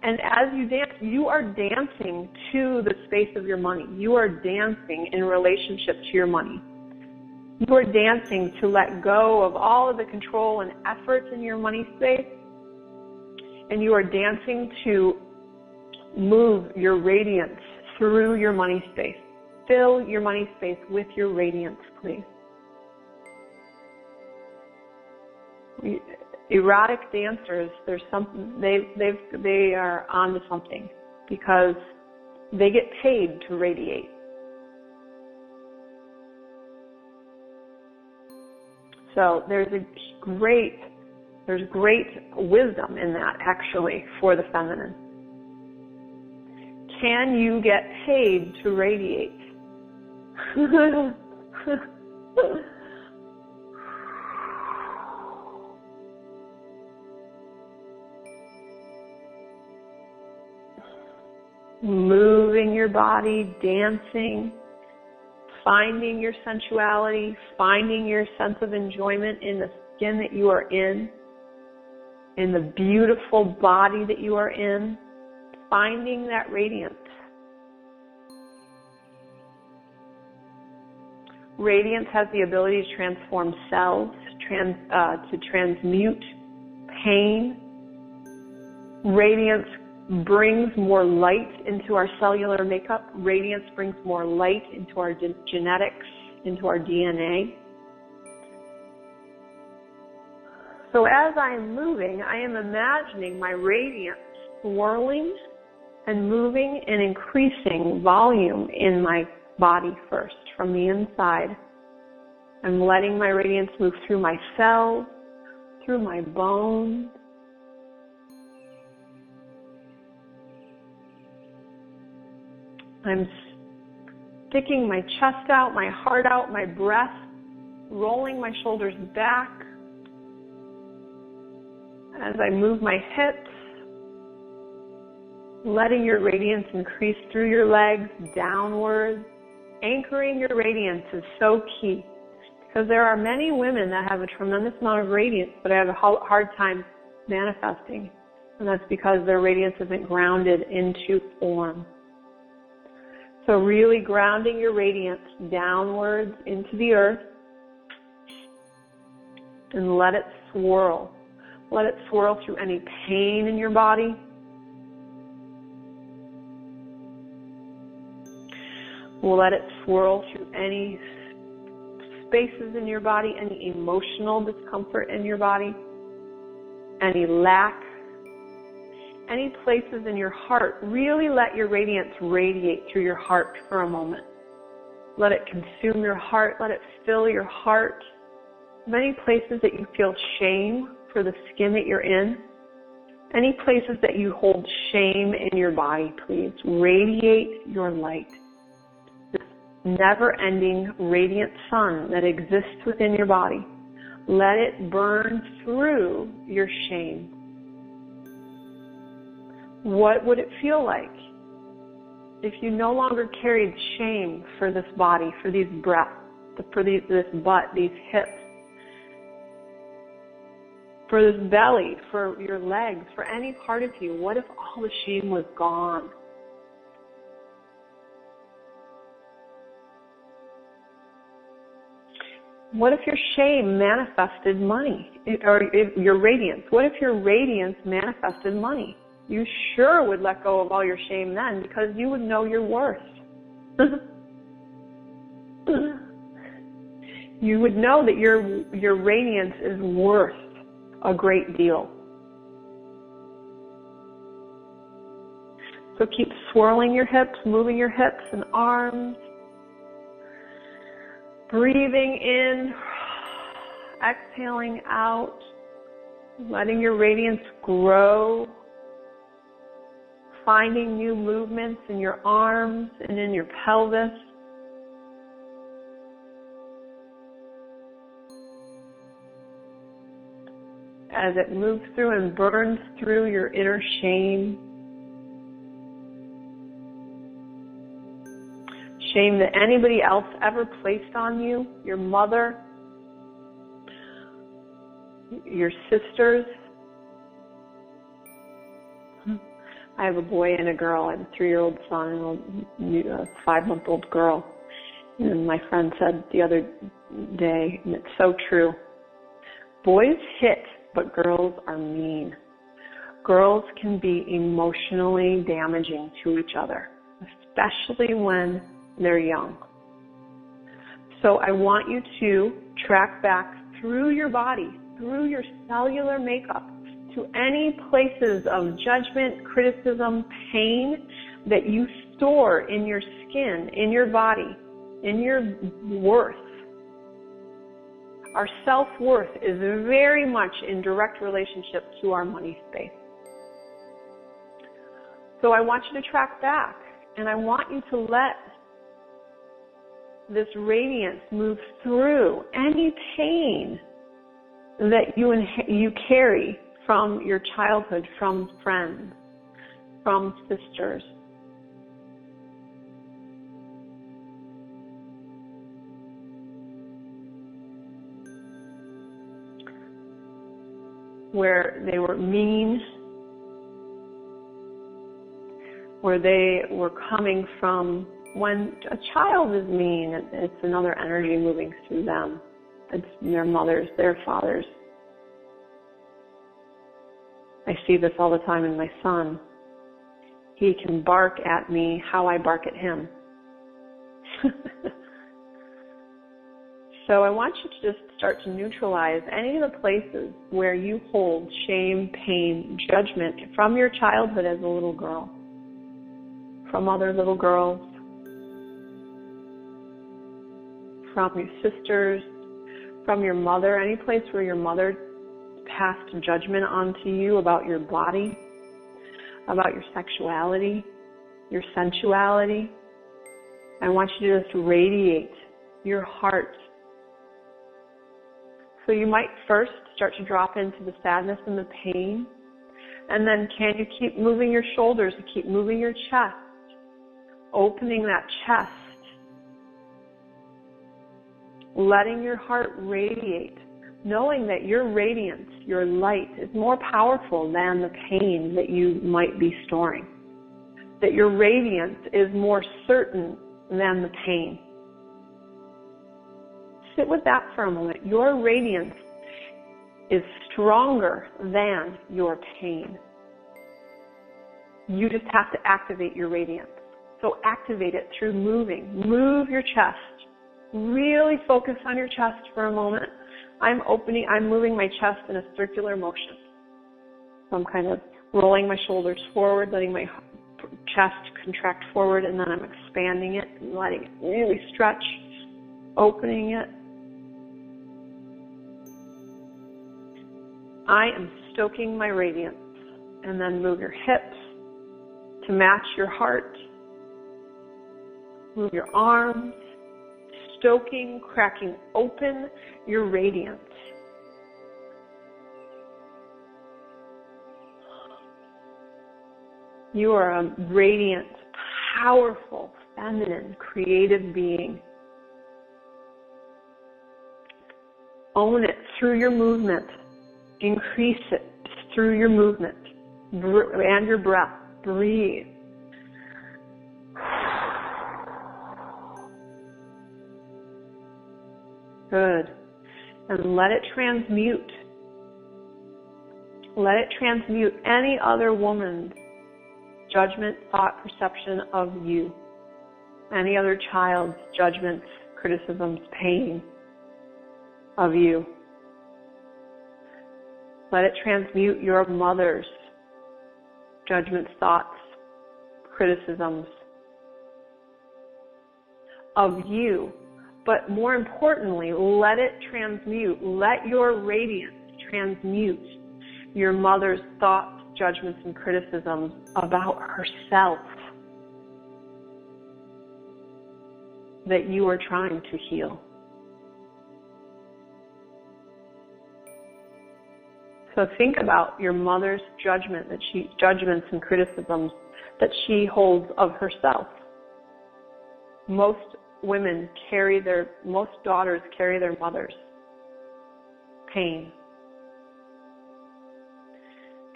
Speaker 1: And as you dance, you are dancing to the space of your money. You are dancing in relationship to your money. You are dancing to let go of all of the control and effort in your money space. And you are dancing to move your radiance through your money space. Fill your money space with your radiance, please. Erotic dancers, there's something they are onto something because they get paid to radiate. So there's great wisdom in that actually for the feminine. Can you get paid to radiate? Moving your body, dancing, finding your sensuality, finding your sense of enjoyment in the skin that you are in the beautiful body that you are in, finding that radiance. Radiance has the ability to transform cells, to transmute pain. Radiance brings more light into our cellular makeup. Radiance brings more light into our genetics, into our DNA. So as I am moving, I am imagining my radiance swirling and moving and increasing volume in my body first, from the inside. I'm letting my radiance move through my cells, through my bones. I'm sticking my chest out, my heart out, my breath, rolling my shoulders back. As I move my hips, letting your radiance increase through your legs, downwards. Anchoring your radiance is so key because there are many women that have a tremendous amount of radiance but have a hard time manifesting. And that's because their radiance isn't grounded into form. So really grounding your radiance downwards into the earth and let it swirl. Let it swirl through any pain in your body. Let it swirl through any spaces in your body, any emotional discomfort in your body, any lack, any places in your heart. Really let your radiance radiate through your heart for a moment. Let it consume your heart. Let it fill your heart. Many places that you feel shame for the skin that you're in. Any places that you hold shame in your body, please radiate your light. This never-ending radiant sun that exists within your body. Let it burn through your shame. What would it feel like if you no longer carried shame for this body, for these breaths, for this butt, these hips, for this belly, for your legs, for any part of you? What if all the shame was gone? What if your shame manifested money, or your radiance? What if your radiance manifested money? You sure would let go of all your shame then, because you would know your worth. You would know that your radiance is worth a great deal. So keep swirling your hips, moving your hips and arms. Breathing in, exhaling out, letting your radiance grow, finding new movements in your arms and in your pelvis. As it moves through and burns through your inner shame. Shame that anybody else ever placed on you, your mother, your sisters. I have a boy and a girl. I have a 3-year-old son and a 5-month-old girl. And my friend said the other day, and it's so true, boys hit, but girls are mean. Girls can be emotionally damaging to each other, especially when they're young. So I want you to track back through your body, through your cellular makeup, to any places of judgment, criticism, pain that you store in your skin, in your body, in your worth. Our self-worth is very much in direct relationship to our money space. So I want you to track back, and I want you to let this radiance move through any pain that you carry from your childhood, from friends, from sisters. Where they were mean, where they were coming from. When a child is mean, it's another energy moving through them. It's their mothers, their fathers. I see this all the time in my son. He can bark at me how I bark at him. So I want you to just start to neutralize any of the places where you hold shame, pain, judgment from your childhood as a little girl, from other little girls, from your sisters, from your mother, any place where your mother passed judgment onto you about your body, about your sexuality, your sensuality. I want you to just radiate your heart. So you might first start to drop into the sadness and the pain, and then can you keep moving your shoulders and keep moving your chest, opening that chest, letting your heart radiate, knowing that your radiance, your light, is more powerful than the pain that you might be storing. that your radiance is more certain than the pain. Sit with that for a moment. Your radiance is stronger than your pain. You just have to activate your radiance. So activate it through moving. Move your chest. Really focus on your chest for a moment. I'm moving my chest in a circular motion. So I'm kind of rolling my shoulders forward, letting my chest contract forward, and then I'm expanding it and letting it really stretch, opening it. I am stoking my radiance. And then move your hips to match your heart. Move your arms, stoking, cracking open your radiance. You are a radiant, powerful, feminine, creative being. Own it through your movement. Increase it through your movement and your breath. Breathe. Good. And let it transmute. Let it transmute any other woman's judgment, thought, perception of you. Any other child's judgments, criticisms, pain of you. Let it transmute your mother's judgments, thoughts, criticisms of you. But more importantly, let it transmute. Let your radiance transmute your mother's thoughts, judgments, and criticisms about herself that you are trying to heal. So think about your mother's judgments and criticisms that she holds of herself. Most daughters carry their mother's pain,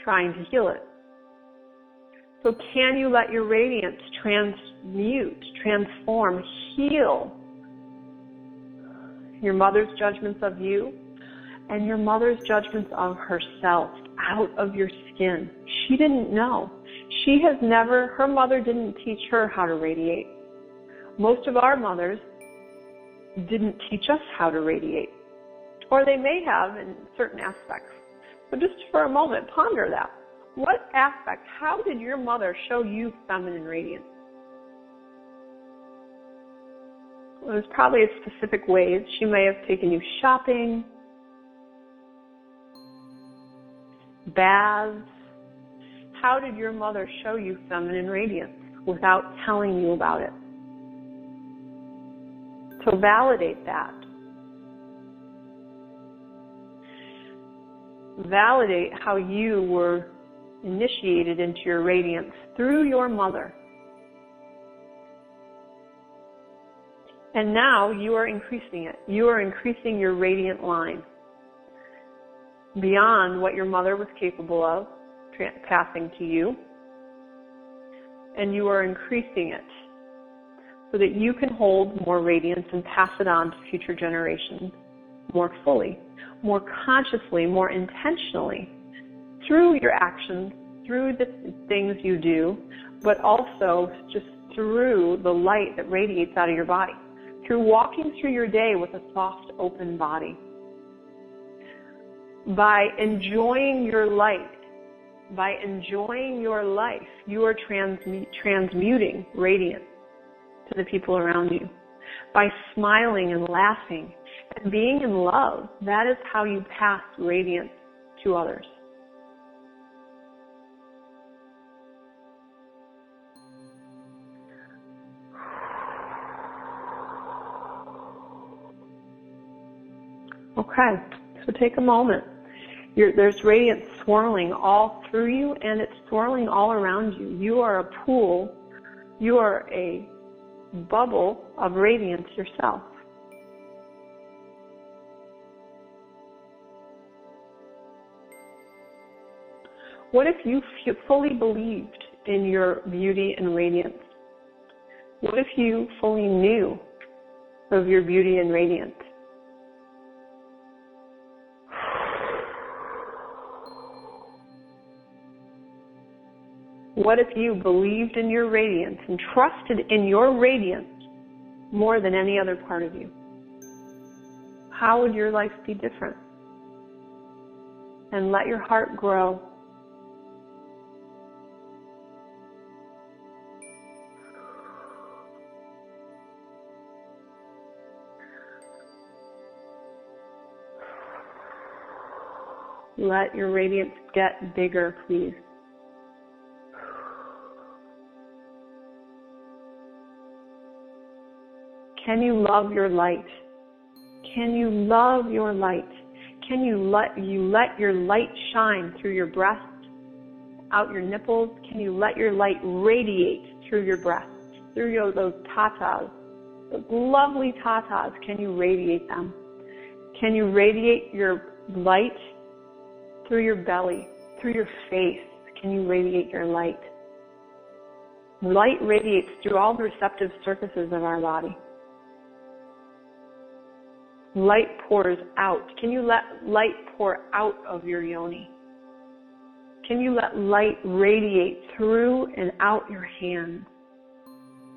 Speaker 1: trying to heal it. So can you let your radiance transmute, transform, heal your mother's judgments of you and your mother's judgments of herself out of your skin? She didn't know. Her mother didn't teach her how to radiate. Most of our mothers didn't teach us how to radiate. Or they may have in certain aspects. So just for a moment, ponder that. What aspect, how did your mother show you feminine radiance? Well, there's probably specific ways. She may have taken you shopping, baths. How did your mother show you feminine radiance without telling you about it? So validate that. Validate how you were initiated into your radiance through your mother. And now you are increasing it. You are increasing your radiant line beyond what your mother was capable of passing to you. And you are increasing it so that you can hold more radiance and pass it on to future generations more fully, more consciously, more intentionally, through your actions, through the things you do, but also just through the light that radiates out of your body, through walking through your day with a soft, open body. By enjoying your light, by enjoying your life, you are transmuting radiance to the people around you. By smiling and laughing and being in love, that is how you pass radiance to others. Okay, so take a moment. There's radiance swirling all through you, and it's swirling all around you. You are a pool. You are a bubble of radiance yourself. What if you fully believed in your beauty and radiance? What if you fully knew of your beauty and radiance? What if you believed in your radiance and trusted in your radiance more than any other part of you? How would your life be different? And let your heart grow. Let your radiance get bigger, please. Can you love your light? Can you love your light? Can you let your light shine through your breast, out your nipples? Can you let your light radiate through your breast, through those tatas, those lovely tatas? Can you radiate them? Can you radiate your light through your belly, through your face? Can you radiate your light? Light radiates through all the receptive surfaces of our body. Light pours out. Can you let light pour out of your yoni? Can you let light radiate through and out your hands?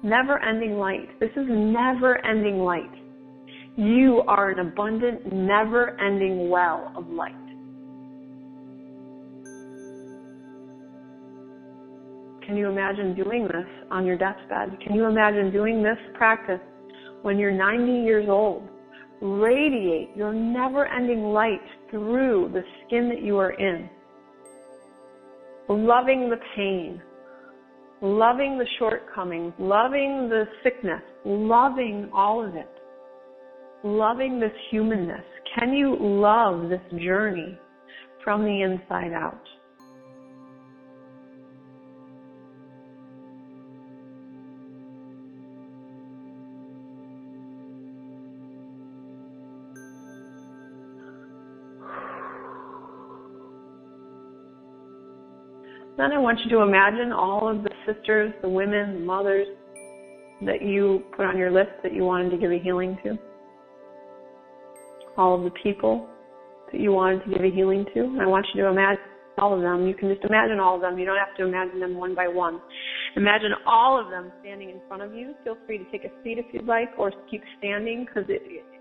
Speaker 1: Never-ending light. This is never-ending light. You are an abundant, never-ending well of light. Can you imagine doing this on your deathbed? Can you imagine doing this practice when you're 90 years old? Radiate your never-ending light through the skin that you are in. Loving the pain, loving the shortcomings, loving the sickness, loving all of it, loving this humanness. Can you love this journey from the inside out? Then I want you to imagine all of the sisters, the women, the mothers that you put on your list that you wanted to give a healing to. All of the people that you wanted to give a healing to. And I want you to imagine all of them. You can just imagine all of them. You don't have to imagine them one by one. Imagine all of them standing in front of you. Feel free to take a seat if you'd like, or keep standing, because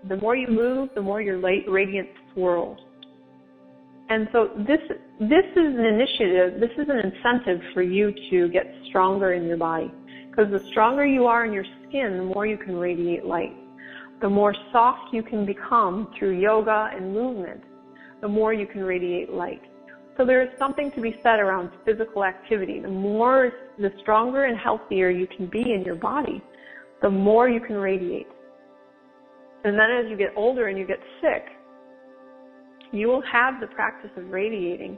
Speaker 1: the more you move, the more your light radiance swirls. And so this is an initiative, this is an incentive for you to get stronger in your body. Because the stronger you are in your skin, the more you can radiate light. The more soft you can become through yoga and movement, the more you can radiate light. So there is something to be said around physical activity. The stronger and healthier you can be in your body, the more you can radiate. And then as you get older and you get sick, you will have the practice of radiating,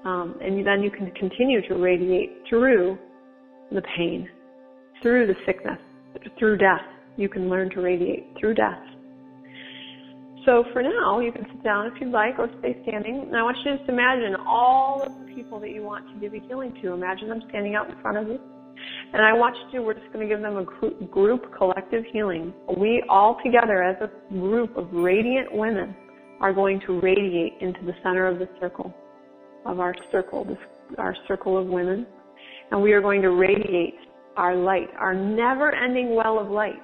Speaker 1: and then you can continue to radiate through the pain, through the sickness, through death. You can learn to radiate through death. So for now, you can sit down if you'd like, or stay standing. And I want you to just imagine all of the people that you want to give a healing to. Imagine them standing out in front of you. And I want you to, we're just going to give them a group collective healing. We all together as a group of radiant women are going to radiate into the center of the circle, our circle of women. And we are going to radiate our light, our never-ending well of light.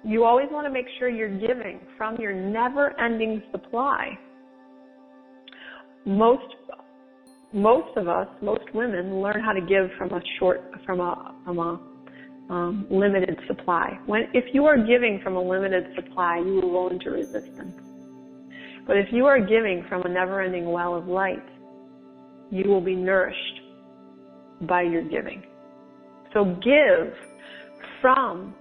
Speaker 1: You always want to make sure you're giving from your never-ending supply. Most of us, most women, learn how to give from a limited supply. If you are giving from a limited supply, you will go into resistance. But if you are giving from a never-ending well of light, you will be nourished by your giving. So give from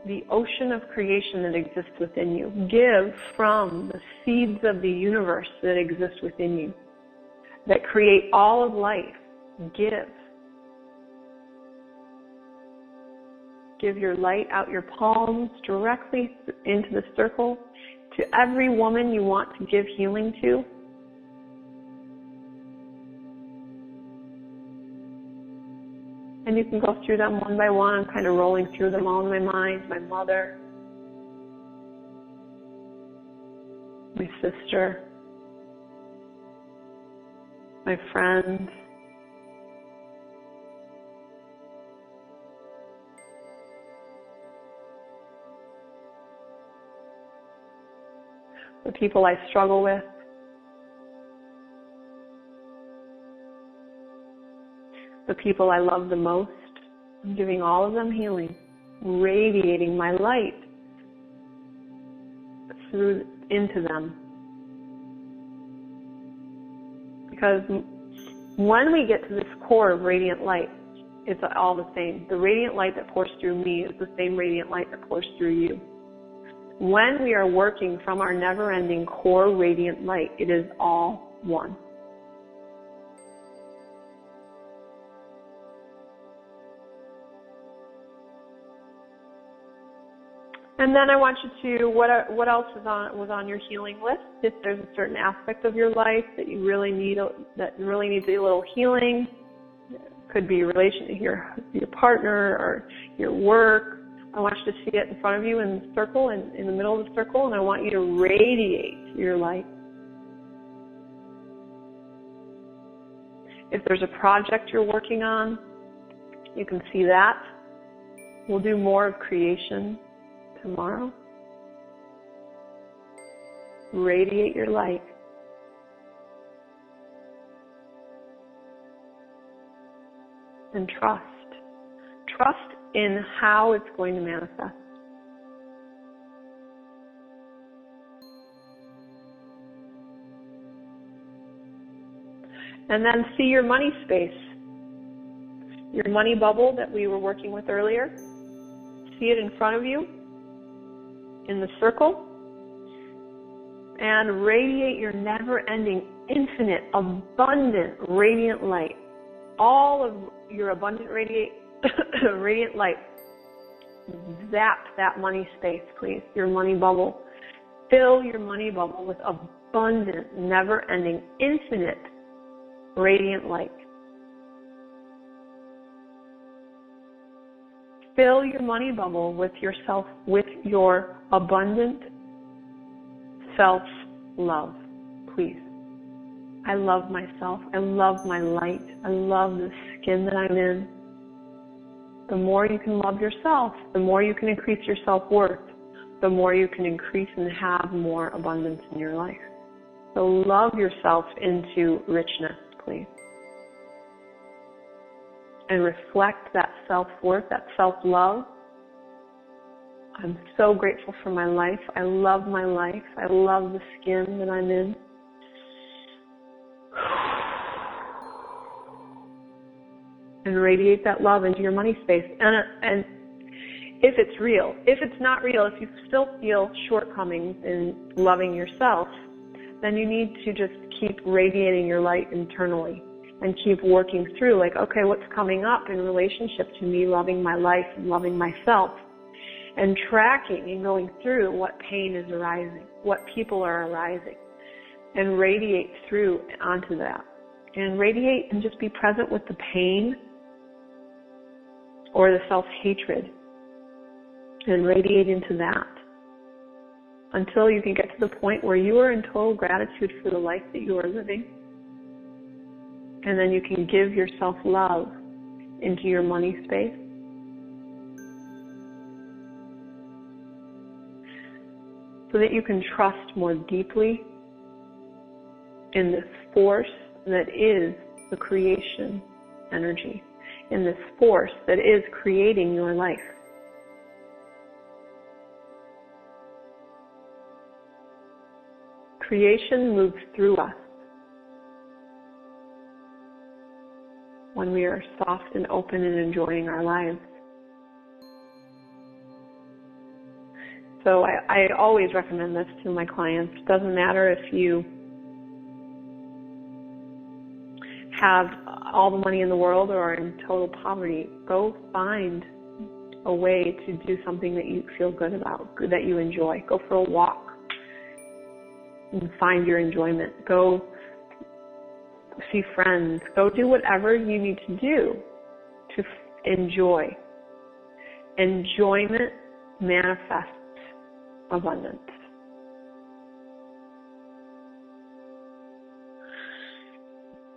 Speaker 1: the ocean of creation that exists within you. Give from the seeds of the universe that exist within you, that create all of life. Give. Give your light out your palms directly into the circle to every woman you want to give healing to. And you can go through them one by one. I'm kind of rolling through them all in my mind. My mother, my sister, my friend, the people I struggle with, the people I love the most. I'm giving all of them healing, radiating my light through into them. Because when we get to this core of radiant light, it's all the same. The radiant light that pours through me is the same radiant light that pours through you. When we are working from our never-ending core radiant light, it is all one. And then I want you to, what else was on your healing list? If there's a certain aspect of your life that you really need, that really needs a little healing, it could be a relation to your partner or your work. I want you to see it in front of you in the circle, in the middle of the circle, and I want you to radiate your light. If there's a project you're working on, you can see that. We'll do more of creation tomorrow. Radiate your light. And trust. Trust in how it's going to manifest. And then see your money space. Your money bubble that we were working with earlier. See it in front of you, in the circle, and radiate your never-ending, infinite, abundant, radiant light. All of your abundant radiant light. Zap that money space, please, your money bubble. Fill your money bubble with abundant, never-ending, infinite, radiant light. Fill your money bubble with yourself, with your abundant self-love, please. I love myself. I love my light. I love the skin that I'm in. The more you can love yourself, the more you can increase your self-worth, the more you can increase and have more abundance in your life. So love yourself into richness, please. And reflect that self-worth, that self-love. I'm so grateful for my life. I love my life. I love the skin that I'm in. And radiate that love into your money space. And if it's real, if it's not real, if you still feel shortcomings in loving yourself, then you need to just keep radiating your light internally. And keep working through, like, okay, what's coming up in relationship to me loving my life and loving myself, and tracking and going through what pain is arising, what people are arising, and radiate through onto that. And radiate and just be present with the pain or the self-hatred, and radiate into that until you can get to the point where you are in total gratitude for the life that you are living. And then you can give yourself love into your money space. So that you can trust more deeply in this force that is the creation energy, in this force that is creating your life. Creation moves through us. When we are soft and open and enjoying our lives. So I always recommend this to my clients. It doesn't matter if you have all the money in the world or are in total poverty. Go find a way to do something that you feel good about, that you enjoy. Go for a walk and find your enjoyment. Go see friends. Go do whatever you need to do to enjoy. Enjoyment manifests abundance.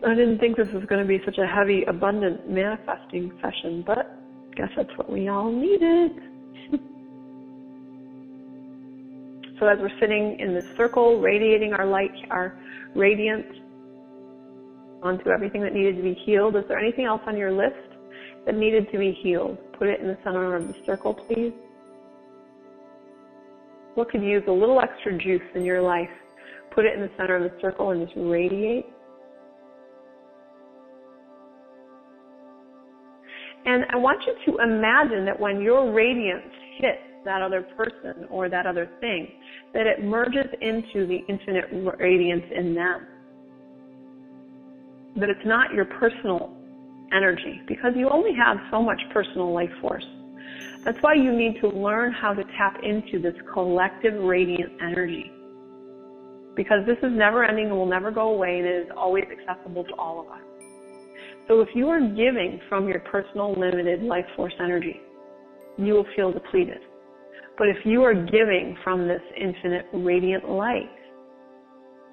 Speaker 1: I didn't think this was going to be such a heavy, abundant manifesting session, but I guess that's what we all needed. So as we're sitting in this circle, radiating our light, our radiance onto everything that needed to be healed, is there anything else on your list that needed to be healed? Put it in the center of the circle, please. What could use a little extra juice in your life? Put it in the center of the circle and just radiate. And I want you to imagine that when your radiance hits that other person or that other thing, that it merges into the infinite radiance in them. That it's not your personal energy, because you only have so much personal life force. That's why you need to learn how to tap into this collective radiant energy. Because this is never ending and will never go away, and it is always accessible to all of us. So if you are giving from your personal limited life force energy, you will feel depleted. But if you are giving from this infinite radiant light,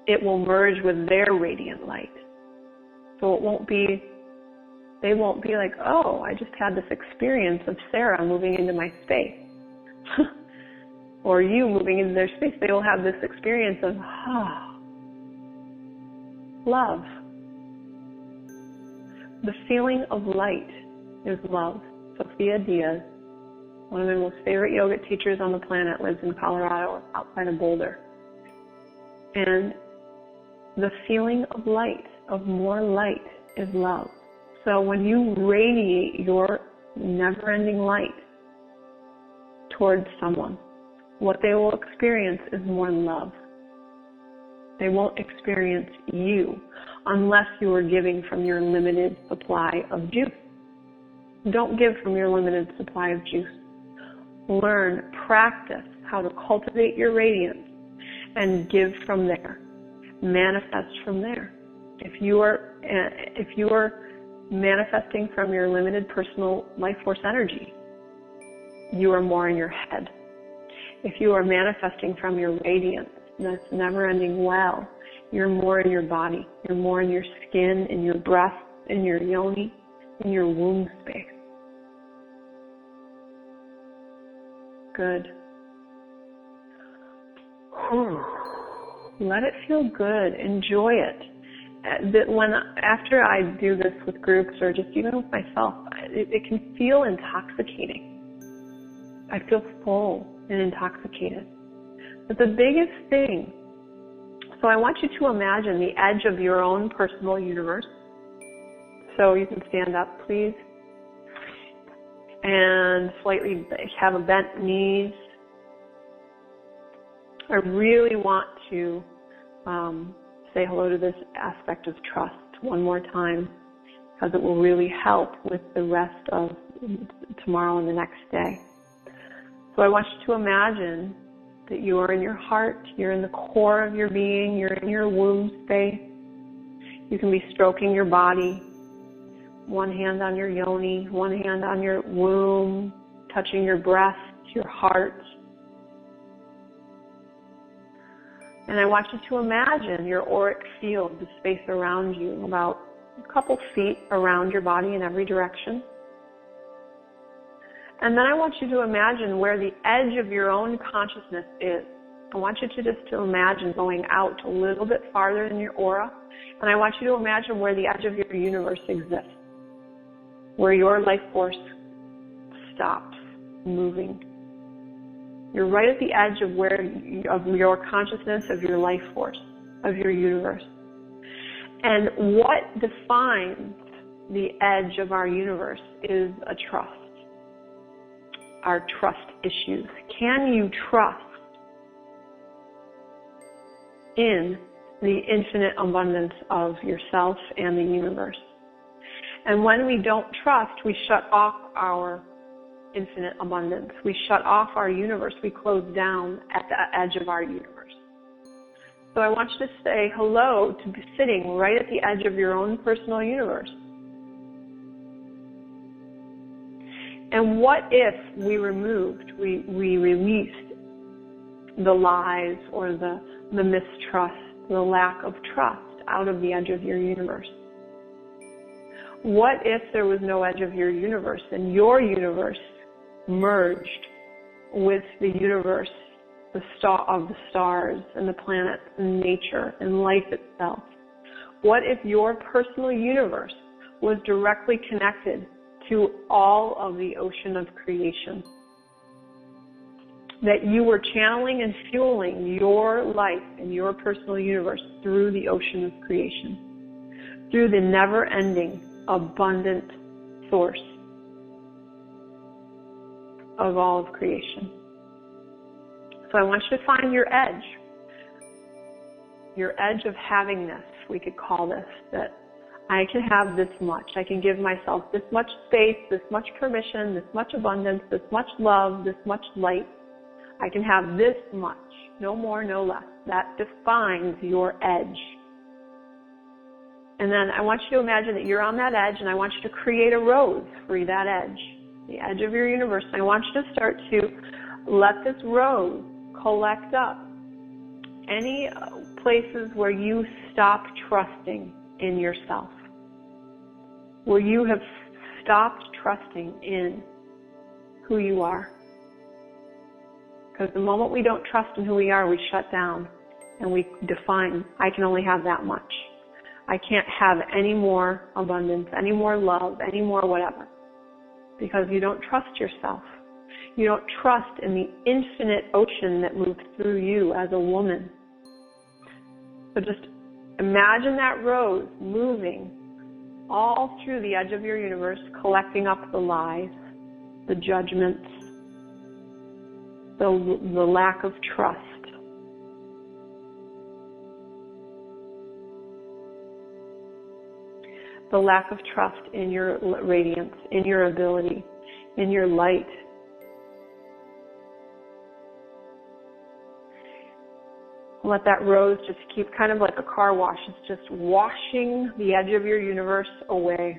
Speaker 1: it will merge with their radiant light. So they won't be like, oh, I just had this experience of Sarah moving into my space. Or you moving into their space. They will have this experience of, love. The feeling of light is love. Sophia Diaz, one of my most favorite yoga teachers on the planet, lives in Colorado outside of Boulder. And the feeling of light, of more light, is love. So when you radiate your never-ending light towards someone, what they will experience is more love. They won't experience you unless you are giving from your limited supply of juice. Don't give from your limited supply of juice. Learn, practice how to cultivate your radiance and give from there. Manifest from there. If you are manifesting from your limited personal life force energy, you are more in your head. If you are manifesting from your radiance, that's never-ending well, you're more in your body. You're more in your skin, in your breath, in your yoni, in your womb space. Good. Let it feel good. Enjoy it. After I do this with groups or just even with myself, it can feel intoxicating. I feel full and intoxicated. But the biggest thing, so I want you to imagine the edge of your own personal universe. So you can stand up, please, and slightly have a bent knees. I really want to say hello to this aspect of trust one more time, because it will really help with the rest of tomorrow and the next day. So I want you to imagine that you are in your heart, you're in the core of your being, you're in your womb space. You can be stroking your body, one hand on your yoni, one hand on your womb, touching your breast, your heart. And I want you to imagine your auric field, the space around you, about a couple feet around your body in every direction. And then I want you to imagine where the edge of your own consciousness is. I want you to imagine going out a little bit farther in your aura. And I want you to imagine where the edge of your universe exists, where your life force stops moving. You're right at the edge of your consciousness, of your life force, of your universe. And what defines the edge of our universe is a trust. Our trust issues. Can you trust in the infinite abundance of yourself and the universe? And when we don't trust, we shut off our infinite abundance. We shut off our universe. We close down at the edge of our universe. So I want you to say hello to sitting right at the edge of your own personal universe. And what if we released the lies or the mistrust, the lack of trust out of the edge of your universe? What if there was no edge of your universe and your universe merged with the universe, the star of the stars and the planets and nature and life itself? What if your personal universe was directly connected to all of the ocean of creation? That you were channeling and fueling your life and your personal universe through the ocean of creation, through the never-ending, abundant source of all of creation. So I want you to find your edge of havingness, we could call this, that I can have this much. I can give myself this much space, this much permission, this much abundance, this much love, this much light. I can have this much, no more, no less. That defines your edge. And then I want you to imagine that you're on that edge, and I want you to create a rose for that edge, the edge of your universe. And I want you to start to let this rose collect up any places where you stop trusting in yourself, where you have stopped trusting in who you are. Because the moment we don't trust in who we are, we shut down and we define, I can only have that much. I can't have any more abundance, any more love, any more whatever. Because you don't trust yourself. You don't trust in the infinite ocean that moves through you as a woman. So just imagine that rose moving all through the edge of your universe, collecting up the lies, the judgments, the lack of trust. The lack of trust in your radiance, in your ability, in your light. Let that rose just keep kind of like a car wash. It's just washing the edge of your universe away.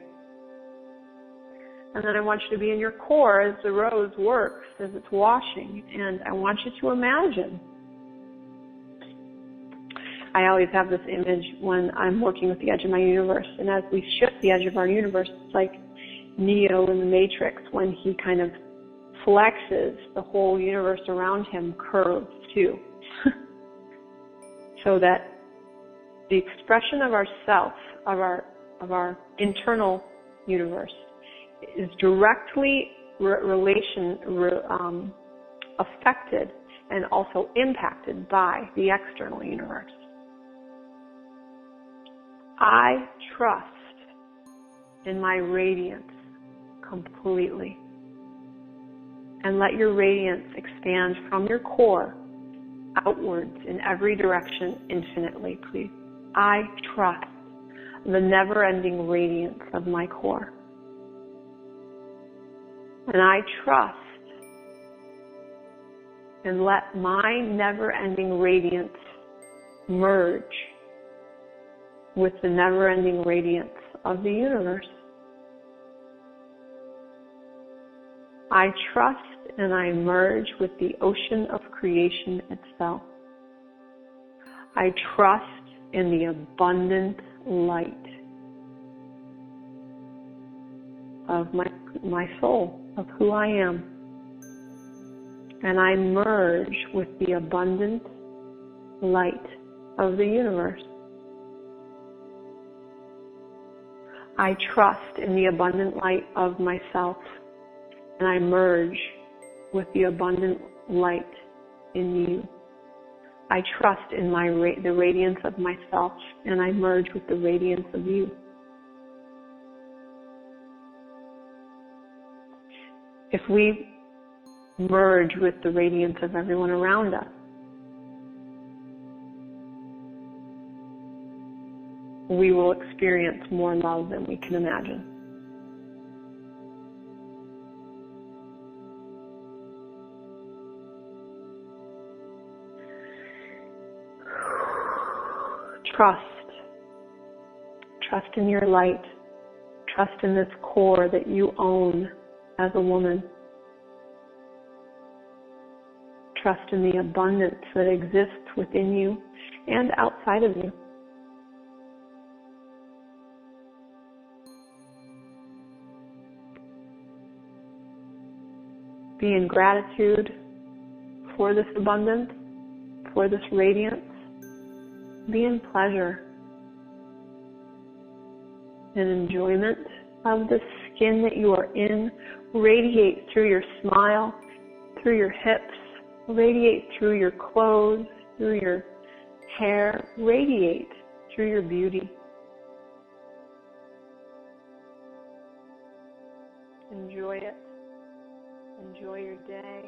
Speaker 1: And then I want you to be in your core as the rose works, as it's washing. And I want you to imagine. I always have this image when I'm working with the edge of my universe. And as we shift the edge of our universe, it's like Neo in the Matrix when he kind of flexes, the whole universe around him curves too. So that the expression of ourself, of our internal universe, is directly affected and also impacted by the external universe. I trust in my radiance completely. And let your radiance expand from your core outwards in every direction infinitely, please. I trust the never-ending radiance of my core. And I trust and let my never-ending radiance merge with the never-ending radiance of the universe. I trust and I merge with the ocean of creation itself. I trust in the abundant light of my soul, of who I am. And I merge with the abundant light of the universe. I trust in the abundant light of myself, and I merge with the abundant light in you. I trust in the radiance of myself, and I merge with the radiance of you. If we merge with the radiance of everyone around us, we will experience more love than we can imagine. Trust. Trust in your light. Trust in this core that you own as a woman. Trust in the abundance that exists within you and outside of you. Be in gratitude for this abundance, for this radiance. Be in pleasure and enjoyment of the skin that you are in. Radiate through your smile, through your hips, radiate through your clothes, through your hair, radiate through your beauty. Enjoy it. Enjoy your day.